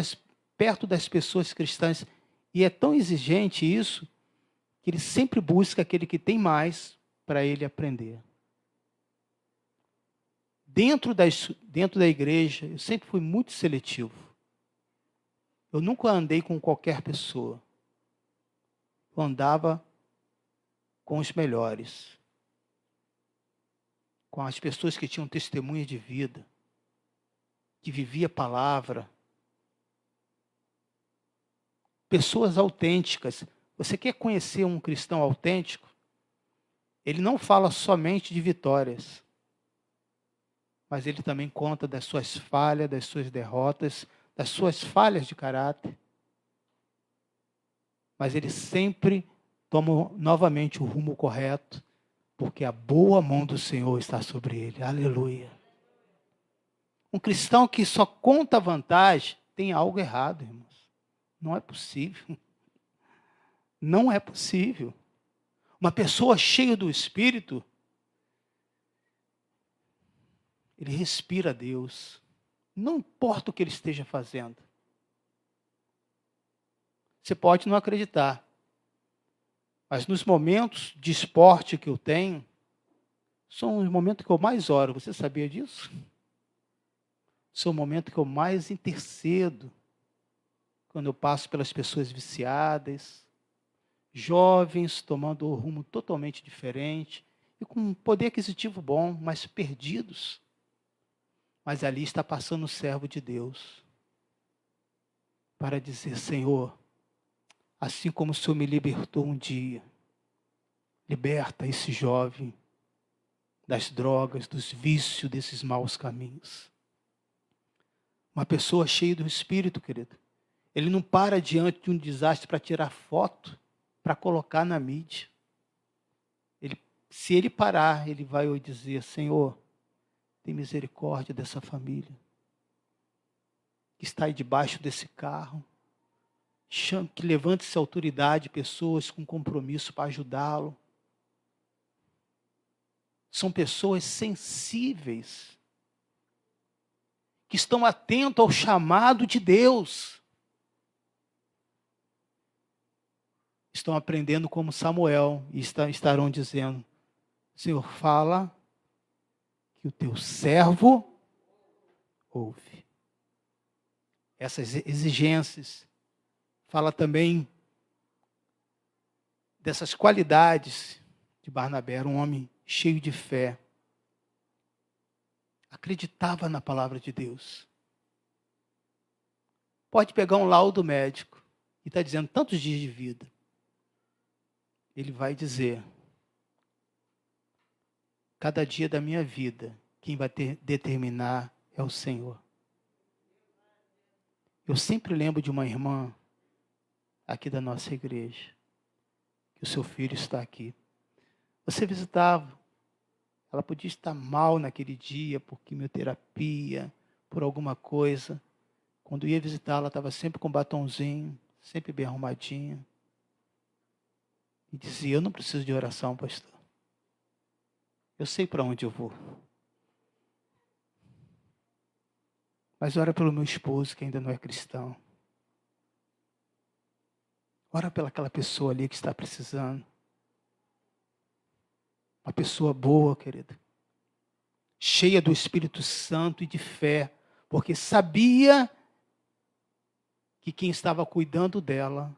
perto das pessoas cristãs. E é tão exigente isso, que ele sempre busca aquele que tem mais para ele aprender. Dentro da igreja, eu sempre fui muito seletivo. Eu nunca andei com qualquer pessoa. Eu andava com os melhores. Com as pessoas que tinham testemunho de vida. Que vivia a palavra. Pessoas autênticas. Você quer conhecer um cristão autêntico? Ele não fala somente de vitórias. Mas ele também conta das suas falhas, das suas derrotas, das suas falhas de caráter. Mas ele sempre toma novamente o rumo correto, porque a boa mão do Senhor está sobre ele. Aleluia. Um cristão que só conta vantagem tem algo errado, irmãos. Não é possível. Não é possível. Uma pessoa cheia do Espírito, ele respira a Deus. Não importa o que ele esteja fazendo. Você pode não acreditar. Mas nos momentos de esporte que eu tenho, são os momentos que eu mais oro. Você sabia disso? São o momento que eu mais intercedo. Quando eu passo pelas pessoas viciadas, jovens tomando um rumo totalmente diferente, e com um poder aquisitivo bom, mas perdidos. Mas ali está passando o servo de Deus para dizer: Senhor, assim como o Senhor me libertou um dia, liberta esse jovem das drogas, dos vícios, desses maus caminhos. Uma pessoa cheia do Espírito, querido, ele não para diante de um desastre para tirar foto, para colocar na mídia. Se ele parar, ele vai dizer: Senhor, tem misericórdia dessa família que está aí debaixo desse carro. Que levante-se a autoridade, pessoas com compromisso para ajudá-lo. São pessoas sensíveis. que estão atentos ao chamado de Deus. Estão aprendendo como Samuel e estarão dizendo: Senhor, fala que o teu servo ouve. Essas exigências fala também dessas qualidades de Barnabé. Era um homem cheio de fé. Acreditava na palavra de Deus. Pode pegar um laudo médico e está dizendo tantos dias de vida. Ele vai dizer: cada dia da minha vida, quem vai determinar é o Senhor. Eu sempre lembro de uma irmã aqui da nossa igreja, que o seu filho está aqui. Você visitava, ela podia estar mal naquele dia, por quimioterapia, por alguma coisa. Quando ia visitar, ela estava sempre com batonzinho, sempre bem arrumadinha. E dizia: eu não preciso de oração, pastor. Eu sei para onde eu vou. Mas ora pelo meu esposo, que ainda não é cristão. Ora pelaquela pessoa ali que está precisando. Uma pessoa boa, querida. Cheia do Espírito Santo e de fé. Porque sabia que quem estava cuidando dela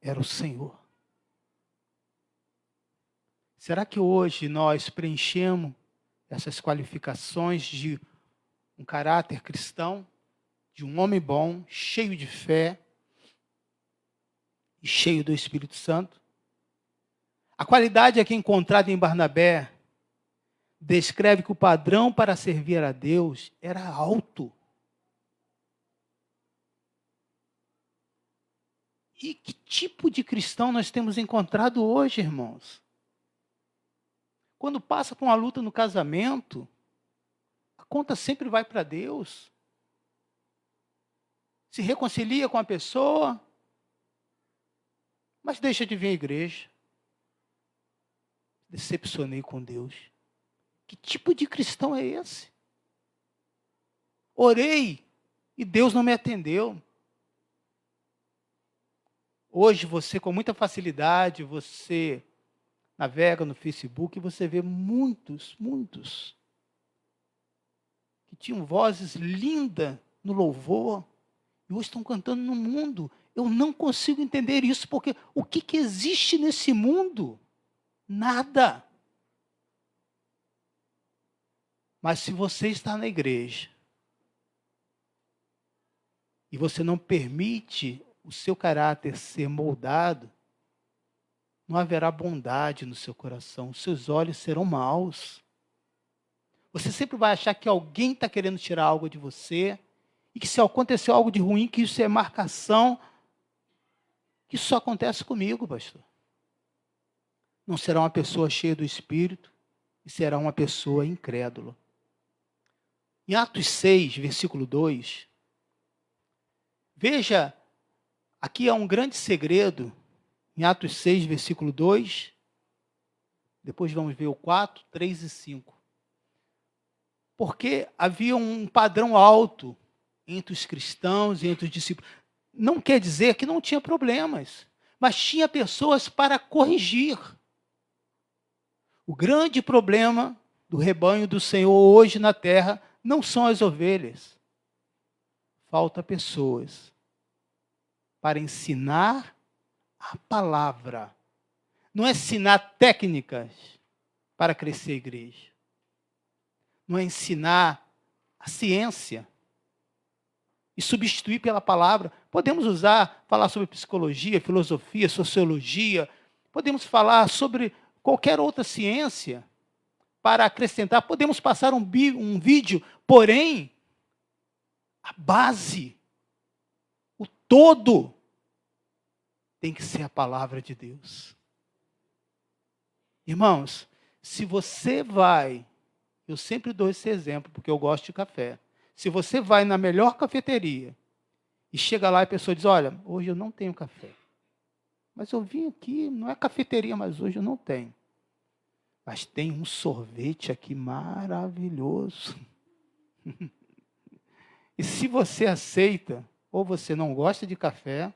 era o Senhor. Será que hoje nós preenchemos essas qualificações de um caráter cristão, de um homem bom, cheio de fé e cheio do Espírito Santo? A qualidade aqui encontrada em Barnabé descreve que o padrão para servir a Deus era alto. E que tipo de cristão nós temos encontrado hoje, irmãos? Quando passa por uma luta no casamento, a conta sempre vai para Deus. Se reconcilia com a pessoa, mas deixa de vir à igreja. Decepcionei com Deus. Que tipo de cristão é esse? Orei e Deus não me atendeu. Hoje você, com muita facilidade, você navega no Facebook e você vê muitos que tinham vozes lindas no louvor e hoje estão cantando no mundo. Eu não consigo entender isso, porque o que existe nesse mundo? Nada. Mas se você está na igreja e você não permite o seu caráter ser moldado, não haverá bondade no seu coração, os seus olhos serão maus. Você sempre vai achar que alguém está querendo tirar algo de você, e que se aconteceu algo de ruim, que isso é marcação, que isso só acontece comigo, pastor. Não será uma pessoa cheia do Espírito, e será uma pessoa incrédula. Em Atos 6, versículo 2, veja, aqui há um grande segredo. Em Atos 6, versículo 2, depois vamos ver o 4, 3 e 5. Porque havia um padrão alto entre os cristãos e entre os discípulos. Não quer dizer que não tinha problemas, mas tinha pessoas para corrigir. O grande problema do rebanho do Senhor hoje na terra não são as ovelhas. Falta pessoas para ensinar a palavra. Não é ensinar técnicas para crescer a igreja. Não é ensinar a ciência e substituir pela palavra. Podemos falar sobre psicologia, filosofia, sociologia. Podemos falar sobre qualquer outra ciência para acrescentar. Podemos passar um vídeo, porém, a base, o todo, tem que ser a palavra de Deus. Irmãos, se você vai, eu sempre dou esse exemplo, porque eu gosto de café. Se você vai na melhor cafeteria e chega lá e a pessoa diz: olha, hoje eu não tenho café. Mas eu vim aqui, não é cafeteria, mas hoje eu não tenho. Mas tem um sorvete aqui maravilhoso. E se você aceita, ou você não gosta de café,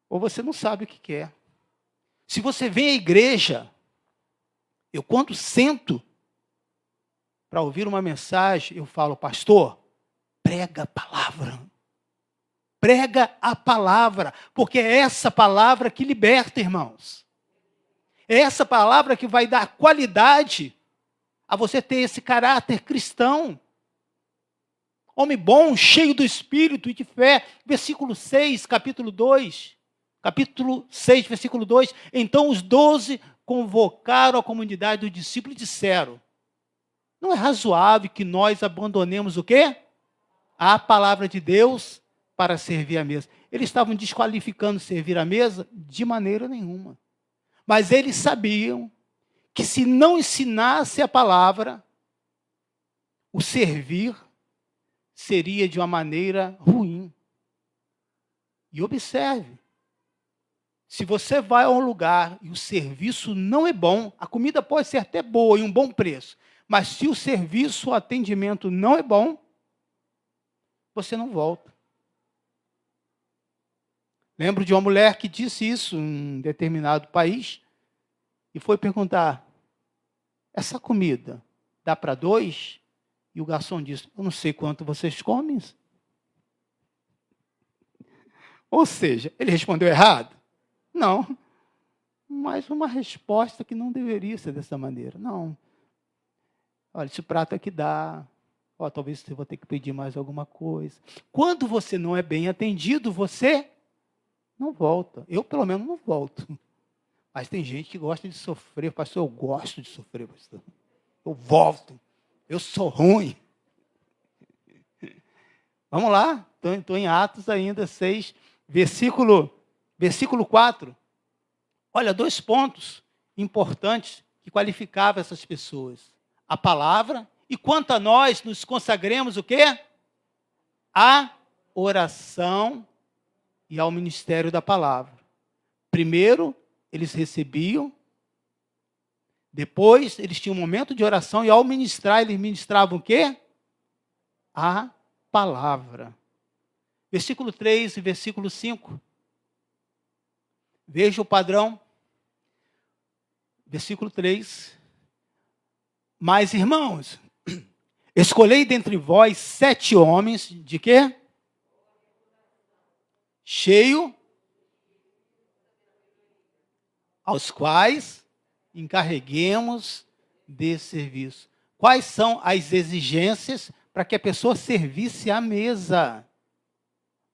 ou você não sabe o que quer. Se você vem à igreja, eu quando sento para ouvir uma mensagem, eu falo, pastor, prega a palavra. Prega a palavra, porque é essa palavra que liberta, irmãos. É essa palavra que vai dar qualidade a você ter esse caráter cristão. Homem bom, cheio do Espírito e de fé. Versículo 6, capítulo 2. Capítulo 6, versículo 2. Então os 12 convocaram a comunidade dos discípulos e disseram, não é razoável que nós abandonemos o quê? A palavra de Deus para servir à mesa. Eles estavam desqualificando servir à mesa? De maneira nenhuma. Mas eles sabiam que se não ensinasse a palavra, o servir seria de uma maneira ruim. E observe, se você vai a um lugar e o serviço não é bom, a comida pode ser até boa e um bom preço, mas se o serviço, o atendimento não é bom, você não volta. Lembro de uma mulher que disse isso em um determinado país e foi perguntar, essa comida dá para 2? E o garçom disse, eu não sei quanto vocês comem. Ou seja, ele respondeu errado? Não. Mas uma resposta que não deveria ser dessa maneira. Não. Olha, esse prato aqui dá. Talvez você vá ter que pedir mais alguma coisa. Quando você não é bem atendido, você não volta. Eu, pelo menos, não volto. Mas tem gente que gosta de sofrer. Pastor, eu gosto de sofrer, pastor. Eu volto. Eu sou ruim. Vamos lá. Estou em Atos ainda, 6, versículo 4. Olha, 2 pontos importantes que qualificavam essas pessoas. A palavra e quanto a nós nos consagremos o quê? A oração e ao ministério da palavra. Primeiro, eles recebiam. Depois, eles tinham um momento de oração e ao ministrar, eles ministravam o quê? A palavra. Versículo 3 e versículo 5. Veja o padrão. Versículo 3. Mas, irmãos, escolhei dentre vós 7 homens, de quê? Cheio, aos quais encarreguemos desse serviço. Quais são as exigências para que a pessoa servisse à mesa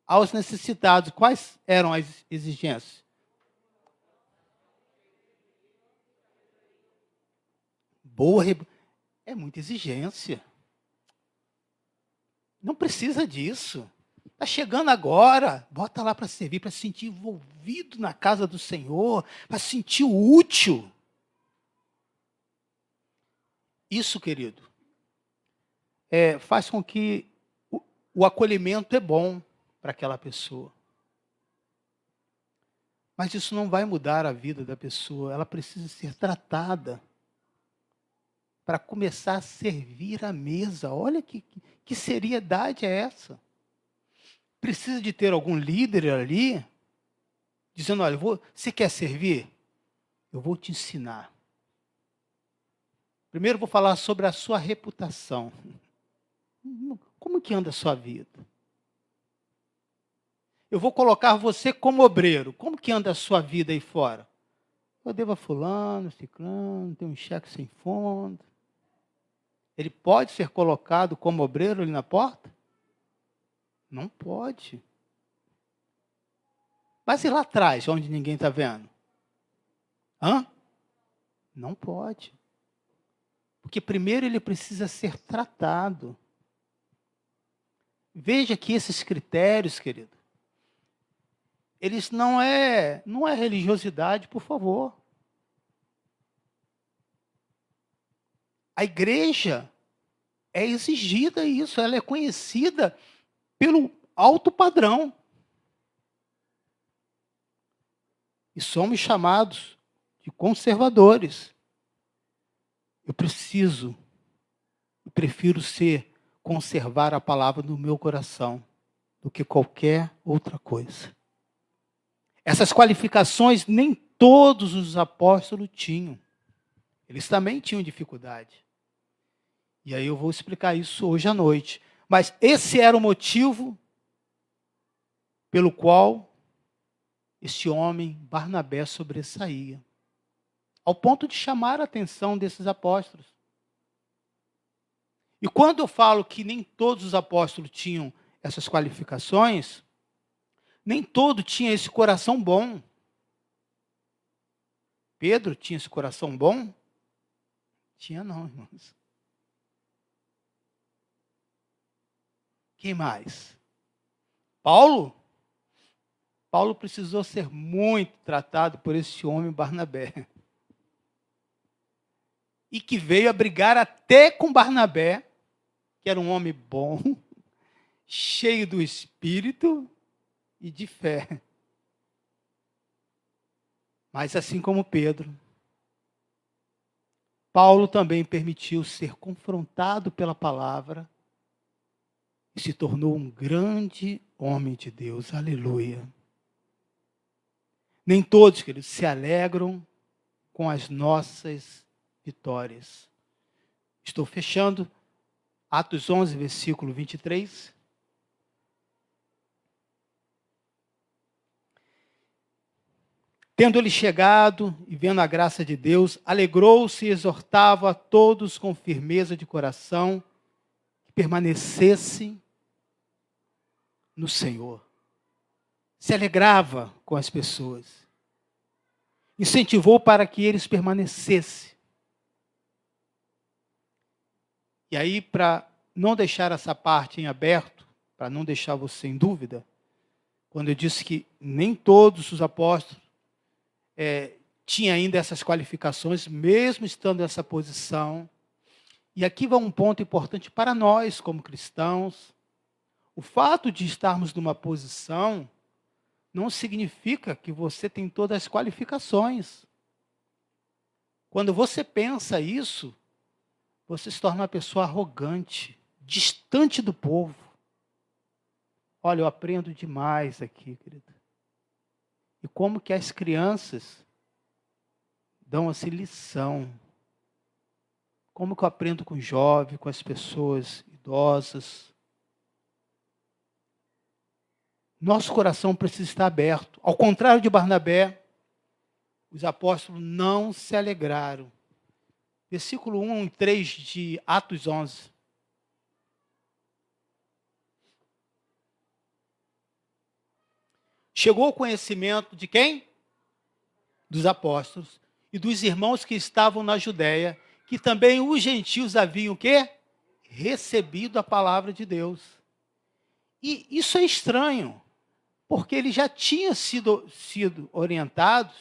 aos necessitados? Quais eram as exigências? É muita exigência. Não precisa disso. Está chegando agora, bota lá para servir, para se sentir envolvido na casa do Senhor, para se sentir útil. Isso, querido, faz com que o acolhimento é bom para aquela pessoa. Mas isso não vai mudar a vida da pessoa, ela precisa ser tratada para começar a servir à mesa. Olha que seriedade é essa. Precisa de ter algum líder ali, dizendo, olha, você quer servir? Eu vou te ensinar. Primeiro vou falar sobre a sua reputação. Como que anda a sua vida? Eu vou colocar você como obreiro. Como que anda a sua vida aí fora? Eu devo a fulano, ciclano, tenho um cheque sem fundo. Ele pode ser colocado como obreiro ali na porta? Não pode. Mas e lá atrás, onde ninguém está vendo? Não pode. Porque primeiro ele precisa ser tratado. Veja que esses critérios, querido, eles não é religiosidade, por favor. A igreja é exigida isso, ela é conhecida pelo alto padrão. E somos chamados de conservadores. Eu prefiro ser conservar a palavra no meu coração do que qualquer outra coisa. Essas qualificações nem todos os apóstolos tinham. Eles também tinham dificuldade. E aí eu vou explicar isso hoje à noite. Mas esse era o motivo pelo qual este homem, Barnabé, sobressaía. Ao ponto de chamar a atenção desses apóstolos. E quando eu falo que nem todos os apóstolos tinham essas qualificações, nem todo tinha esse coração bom. Pedro tinha esse coração bom? Tinha não, irmãos. Quem mais? Paulo? Paulo precisou ser muito tratado por esse homem Barnabé. E que veio a brigar até com Barnabé, que era um homem bom, cheio do Espírito e de fé. Mas assim como Pedro, Paulo também permitiu ser confrontado pela palavra e se tornou um grande homem de Deus. Aleluia. Nem todos, queridos, se alegram com as nossas vitórias. Estou fechando. Atos 11, versículo 23. Tendo ele chegado e vendo a graça de Deus, alegrou-se e exortava a todos com firmeza de coração que permanecessem no Senhor. Se alegrava com as pessoas. Incentivou para que eles permanecessem. E aí, para não deixar essa parte em aberto, para não deixar você em dúvida, quando eu disse que nem todos os apóstolos tinham ainda essas qualificações, mesmo estando nessa posição. E aqui vai um ponto importante para nós, como cristãos. O fato de estarmos numa posição não significa que você tem todas as qualificações. Quando você pensa isso, você se torna uma pessoa arrogante, distante do povo. Olha, eu aprendo demais aqui, querido. E como que as crianças dão assim lição. Como que eu aprendo com os jovens, com as pessoas idosas. Nosso coração precisa estar aberto. Ao contrário de Barnabé, os apóstolos não se alegraram. Versículo 1 e 3 de Atos 11. Chegou ao conhecimento de quem? Dos apóstolos e dos irmãos que estavam na Judéia, que também os gentios haviam o quê? Recebido a palavra de Deus. E isso é estranho, porque eles já tinham sido orientados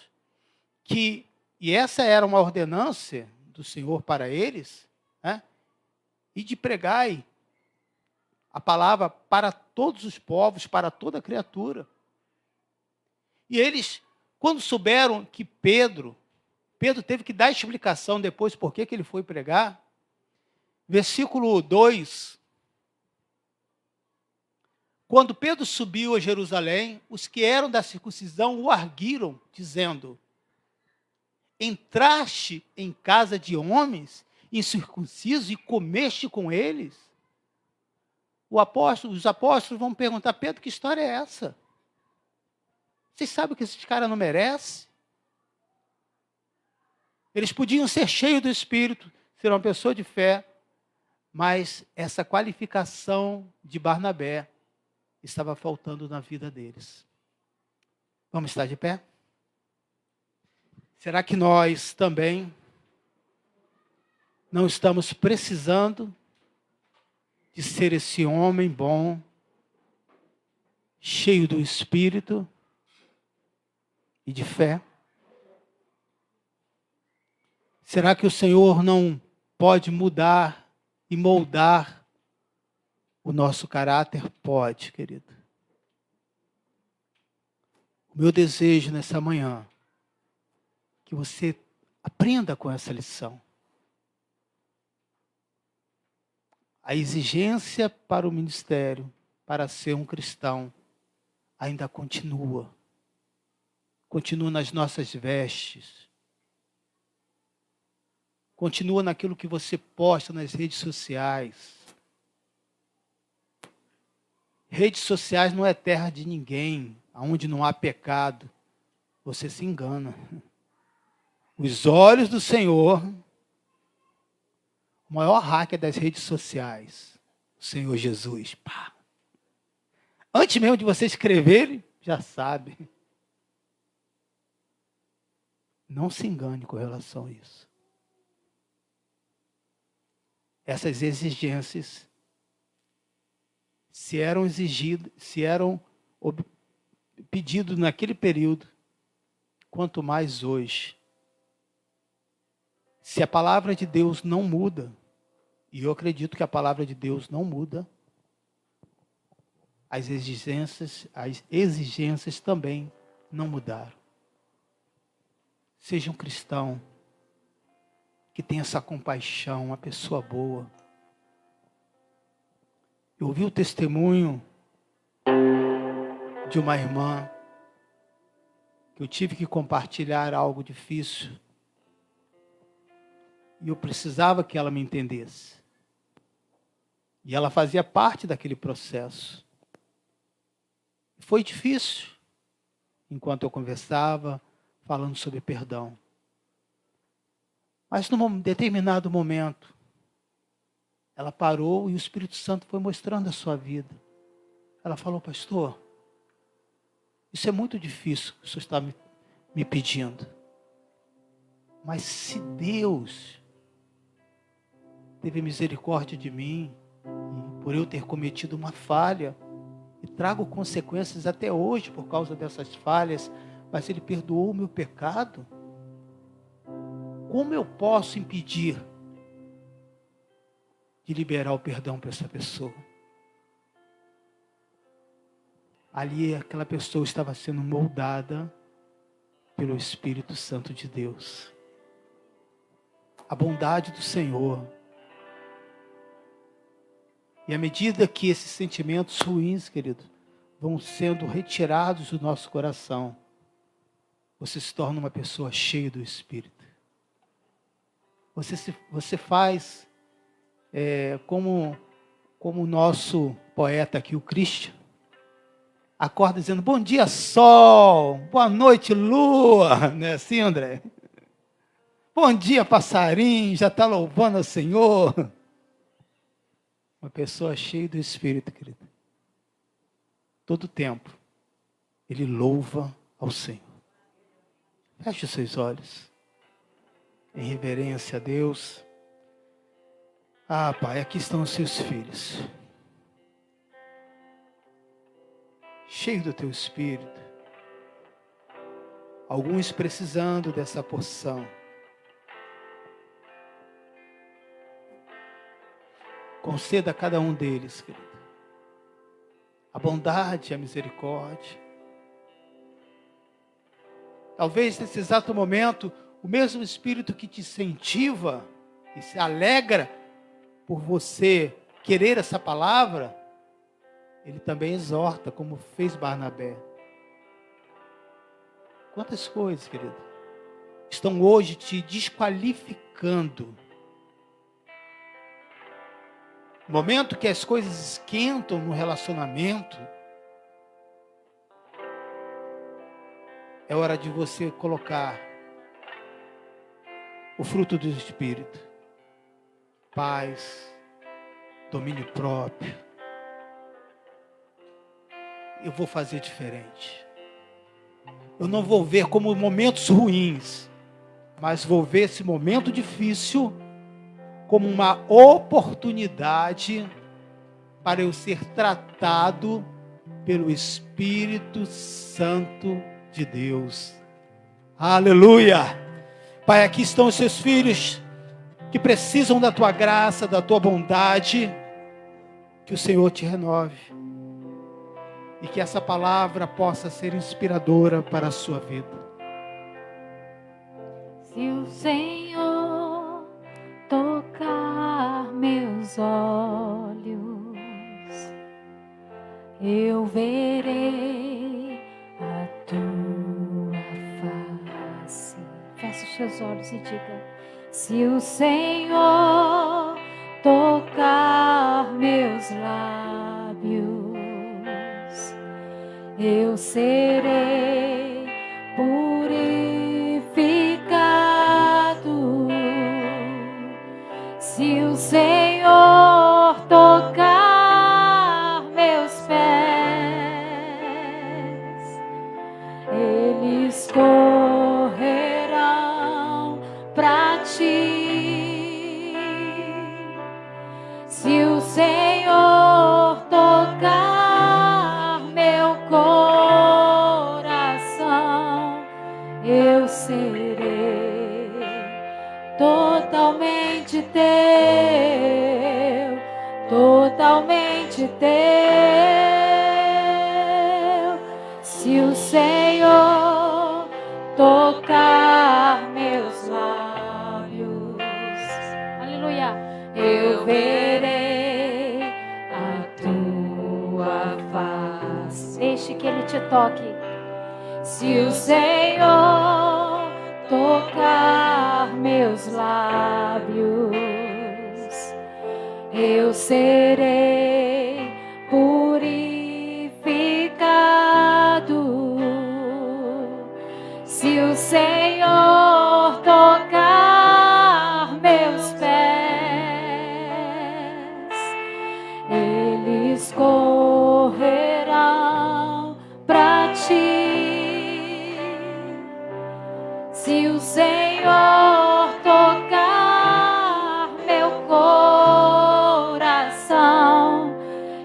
que, e essa era uma ordenança do Senhor para eles, né? E de pregar a palavra para todos os povos, para toda criatura. E eles, quando souberam que Pedro teve que dar explicação depois por que ele foi pregar. Versículo 2. Quando Pedro subiu a Jerusalém, os que eram da circuncisão o arguiram, dizendo: entraste em casa de homens incircuncisos e comeste com eles? Os apóstolos vão perguntar: Pedro, que história é essa? Vocês sabem que esses caras não merecem? Eles podiam ser cheios do Espírito, ser uma pessoa de fé, mas essa qualificação de Barnabé estava faltando na vida deles. Vamos estar de pé? Será que nós também não estamos precisando de ser esse homem bom, cheio do Espírito e de fé? Será que o Senhor não pode mudar e moldar o nosso caráter? Pode, querido. O meu desejo nessa manhã é que você aprenda com essa lição. A exigência para o ministério, para ser um cristão, ainda continua. Continua nas nossas vestes. Continua naquilo que você posta nas redes sociais. Redes sociais não é terra de ninguém, onde não há pecado. Você se engana. Os olhos do Senhor, o maior hacker das redes sociais, o Senhor Jesus. Pá. Antes mesmo de você escrever, já sabe. Não se engane com relação a isso. Essas exigências, se eram exigidas, se eram pedidos naquele período, quanto mais hoje. Se a palavra de Deus não muda, e eu acredito que a palavra de Deus não muda, as exigências também não mudaram. Seja um cristão que tenha essa compaixão, uma pessoa boa. Eu ouvi o testemunho de uma irmã que eu tive que compartilhar algo difícil e eu precisava que ela me entendesse. E ela fazia parte daquele processo. Foi difícil, enquanto eu conversava, falando sobre perdão. Mas num determinado momento, ela parou e o Espírito Santo foi mostrando a sua vida. Ela falou: pastor, isso é muito difícil que o senhor está me pedindo. Mas se Deus teve misericórdia de mim, e por eu ter cometido uma falha, e trago consequências até hoje por causa dessas falhas, mas Ele perdoou o meu pecado, como eu posso impedir de liberar o perdão para essa pessoa? Ali aquela pessoa estava sendo moldada pelo Espírito Santo de Deus. A bondade do Senhor. E à medida que esses sentimentos ruins, querido, vão sendo retirados do nosso coração, você se torna uma pessoa cheia do Espírito. Você faz como o nosso poeta aqui, o Christian, acorda dizendo: bom dia, sol, boa noite, lua, não é assim, André? Bom dia, passarinho, já está louvando ao Senhor. Uma pessoa cheia do Espírito, querido. Todo tempo, ele louva ao Senhor. Feche os seus olhos, em reverência a Deus. Ah, Pai, aqui estão os seus filhos, cheios do teu Espírito. Alguns precisando dessa porção. Conceda a cada um deles, querido, a bondade e a misericórdia. Talvez nesse exato momento, o mesmo Espírito que te incentiva e se alegra por você querer essa palavra, ele também exorta, como fez Barnabé. Quantas coisas, querido, estão hoje te desqualificando. No momento que as coisas esquentam no relacionamento, é hora de você colocar o fruto do Espírito. Paz, domínio próprio. Eu vou fazer diferente. Eu não vou ver como momentos ruins, mas vou ver esse momento difícil como uma oportunidade para eu ser tratado pelo Espírito Santo de Deus. Aleluia! Pai, aqui estão os seus filhos que precisam da tua graça, da tua bondade. Que o Senhor te renove e que essa palavra possa ser inspiradora para a sua vida. Se o Senhor tocar meus olhos, eu verei a tua face. Feche os seus olhos e diga: se o Senhor tocar meus lábios, eu serei purificado. Se o Senhor tocar meus pés, eles correrão pra ti. Se o Senhor tocar meu coração, eu serei totalmente teu, totalmente teu. Se o Senhor tocar meus lábios, aleluia, eu verei a tua face. Deixe que Ele te toque. Se o Senhor tocar meus lábios, eu serei purificado. Se o Senhor tocar meus pés, eles correrão pra ti. Se o Senhor tocar meu coração,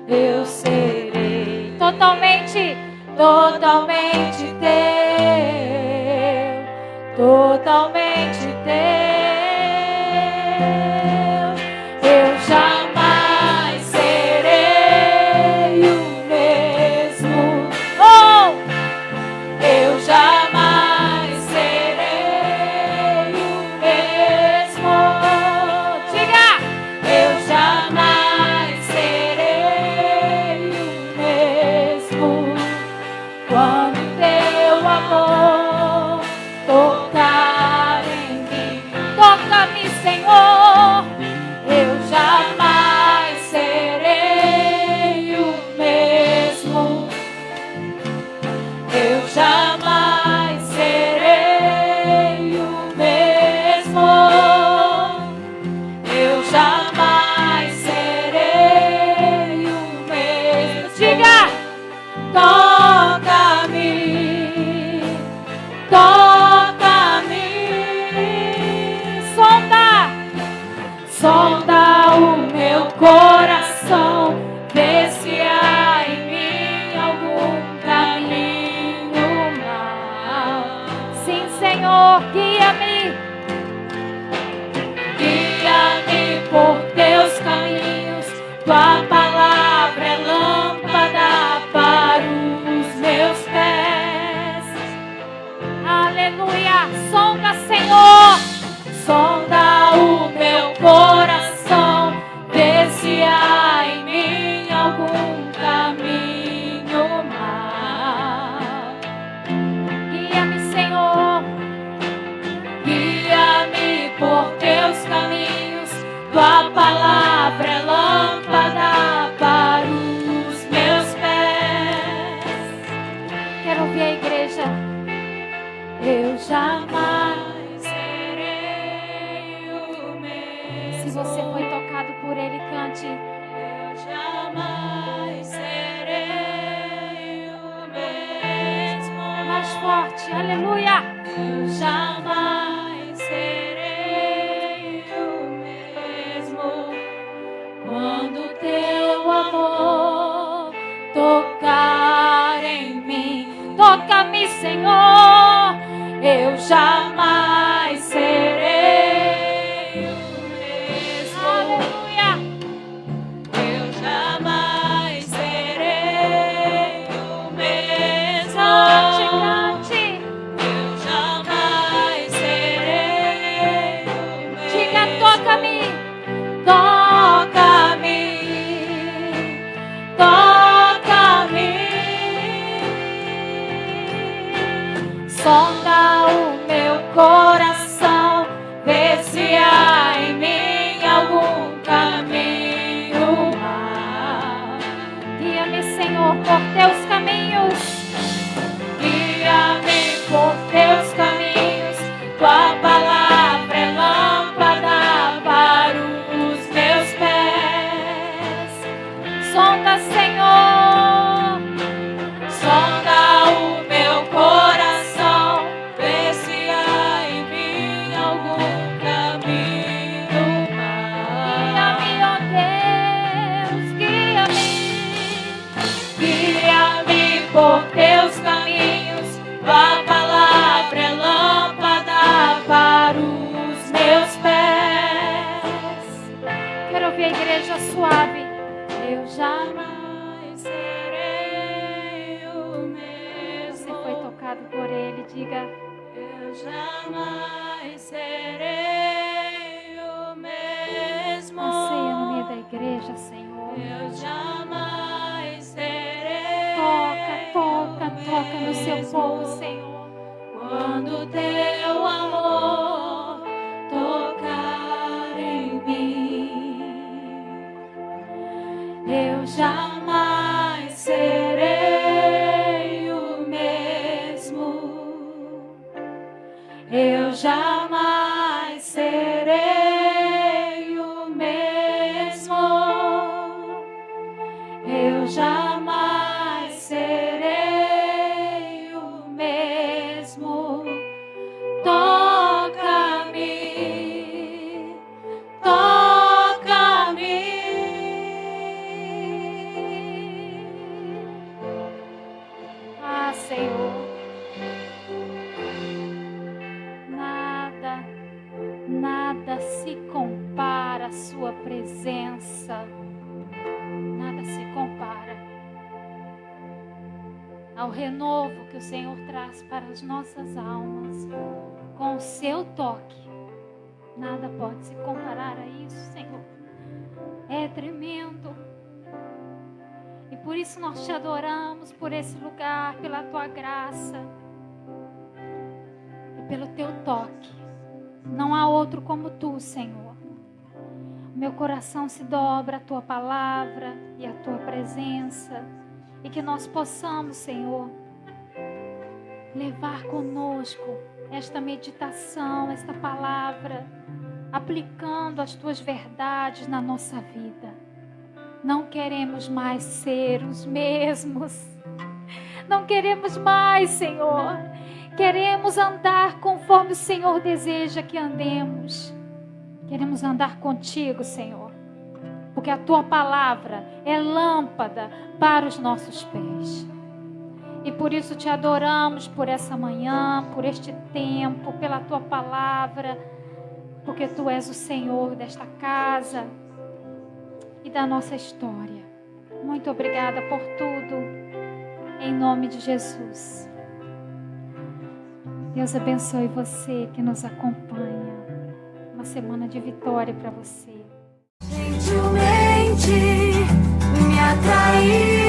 eu serei totalmente, totalmente teu, totalmente teu. Eu jamais serei o mesmo. Oh! Eu jamais serei o mesmo. Diga! Eu jamais serei o mesmo quando teu amor tocar em mim. Toca-me, Senhor. Eu jamais serei o mesmo. Eu jamais serei o mesmo. Eu jamais serei o mesmo. Diga! Toca-me, toca-me. Sonda o meu coração, vê se há em mim algum caminho mau. Sim, Senhor, guia-me, guia-me por teus caminhos. Tua palavra é lâmpada para os meus pés. Aleluia, sonda, Senhor, sonda o meu coração, vê se há em mim algum caminho mau. Guia-me, Senhor, guia-me por teus caminhos. Tua palavra é lâmpada para os meus pés. Quero ouvir a igreja. Eu jamais serei o mesmo. Se você foi tocado por Ele, cante. Eu jamais serei o mesmo. Mais forte, aleluia. Eu jamais serei o mesmo quando teu amor tocar em mim. Toca-me, Senhor. Eu jamais serei o mesmo. Aleluia. Eu jamais serei o mesmo. Cante, cante. Eu jamais serei o mesmo. Diga, toca-me, toca-me, toca-me. por teus caminhos. Guia-me por teus caminhos. Tua palavra é lâmpada para os meus pés. Sonda, Senhor, sonda o meu coração, vê se há em mim algum caminho mau. Guia-me, ó Deus, guia-me por teus caminhos. Tua palavra é lâmpada para os meus pés. Quero ouvir a igreja suave. Eu jamais serei o mesmo. Você foi tocado por ele, diga. Eu jamais serei o mesmo. Anseia no meio da igreja, Senhor. Eu jamais serei. Toca no seu povo, Senhor. Quando teu amor tocar em mim, eu jamais serei o mesmo. Eu jamais serei o mesmo. Eu jamais serei o mesmo. Toca-me, toca-me. Ah, Senhor, nada se compara à sua presença. Nada se compara ao renovo que o Senhor traz para as nossas almas com o seu toque. Nada pode se comparar a isso, Senhor. É tremendo. E por isso nós te adoramos por esse lugar, pela tua graça e pelo teu toque. Não há outro como tu, Senhor. Meu coração se dobra à tua palavra e à tua presença. E que nós possamos, Senhor, levar conosco esta meditação, esta palavra, aplicando as tuas verdades na nossa vida. Não queremos mais ser os mesmos. Não queremos mais, Senhor. Queremos andar conforme o Senhor deseja que andemos. Queremos andar contigo, Senhor, porque a tua palavra é lâmpada para os nossos pés. E por isso te adoramos por essa manhã, por este tempo, pela tua palavra, porque tu és o Senhor desta casa e da nossa história. Muito obrigada por tudo, em nome de Jesus. Deus abençoe você que nos acompanha. Uma semana de vitória para você. Gentilmente me atraiu.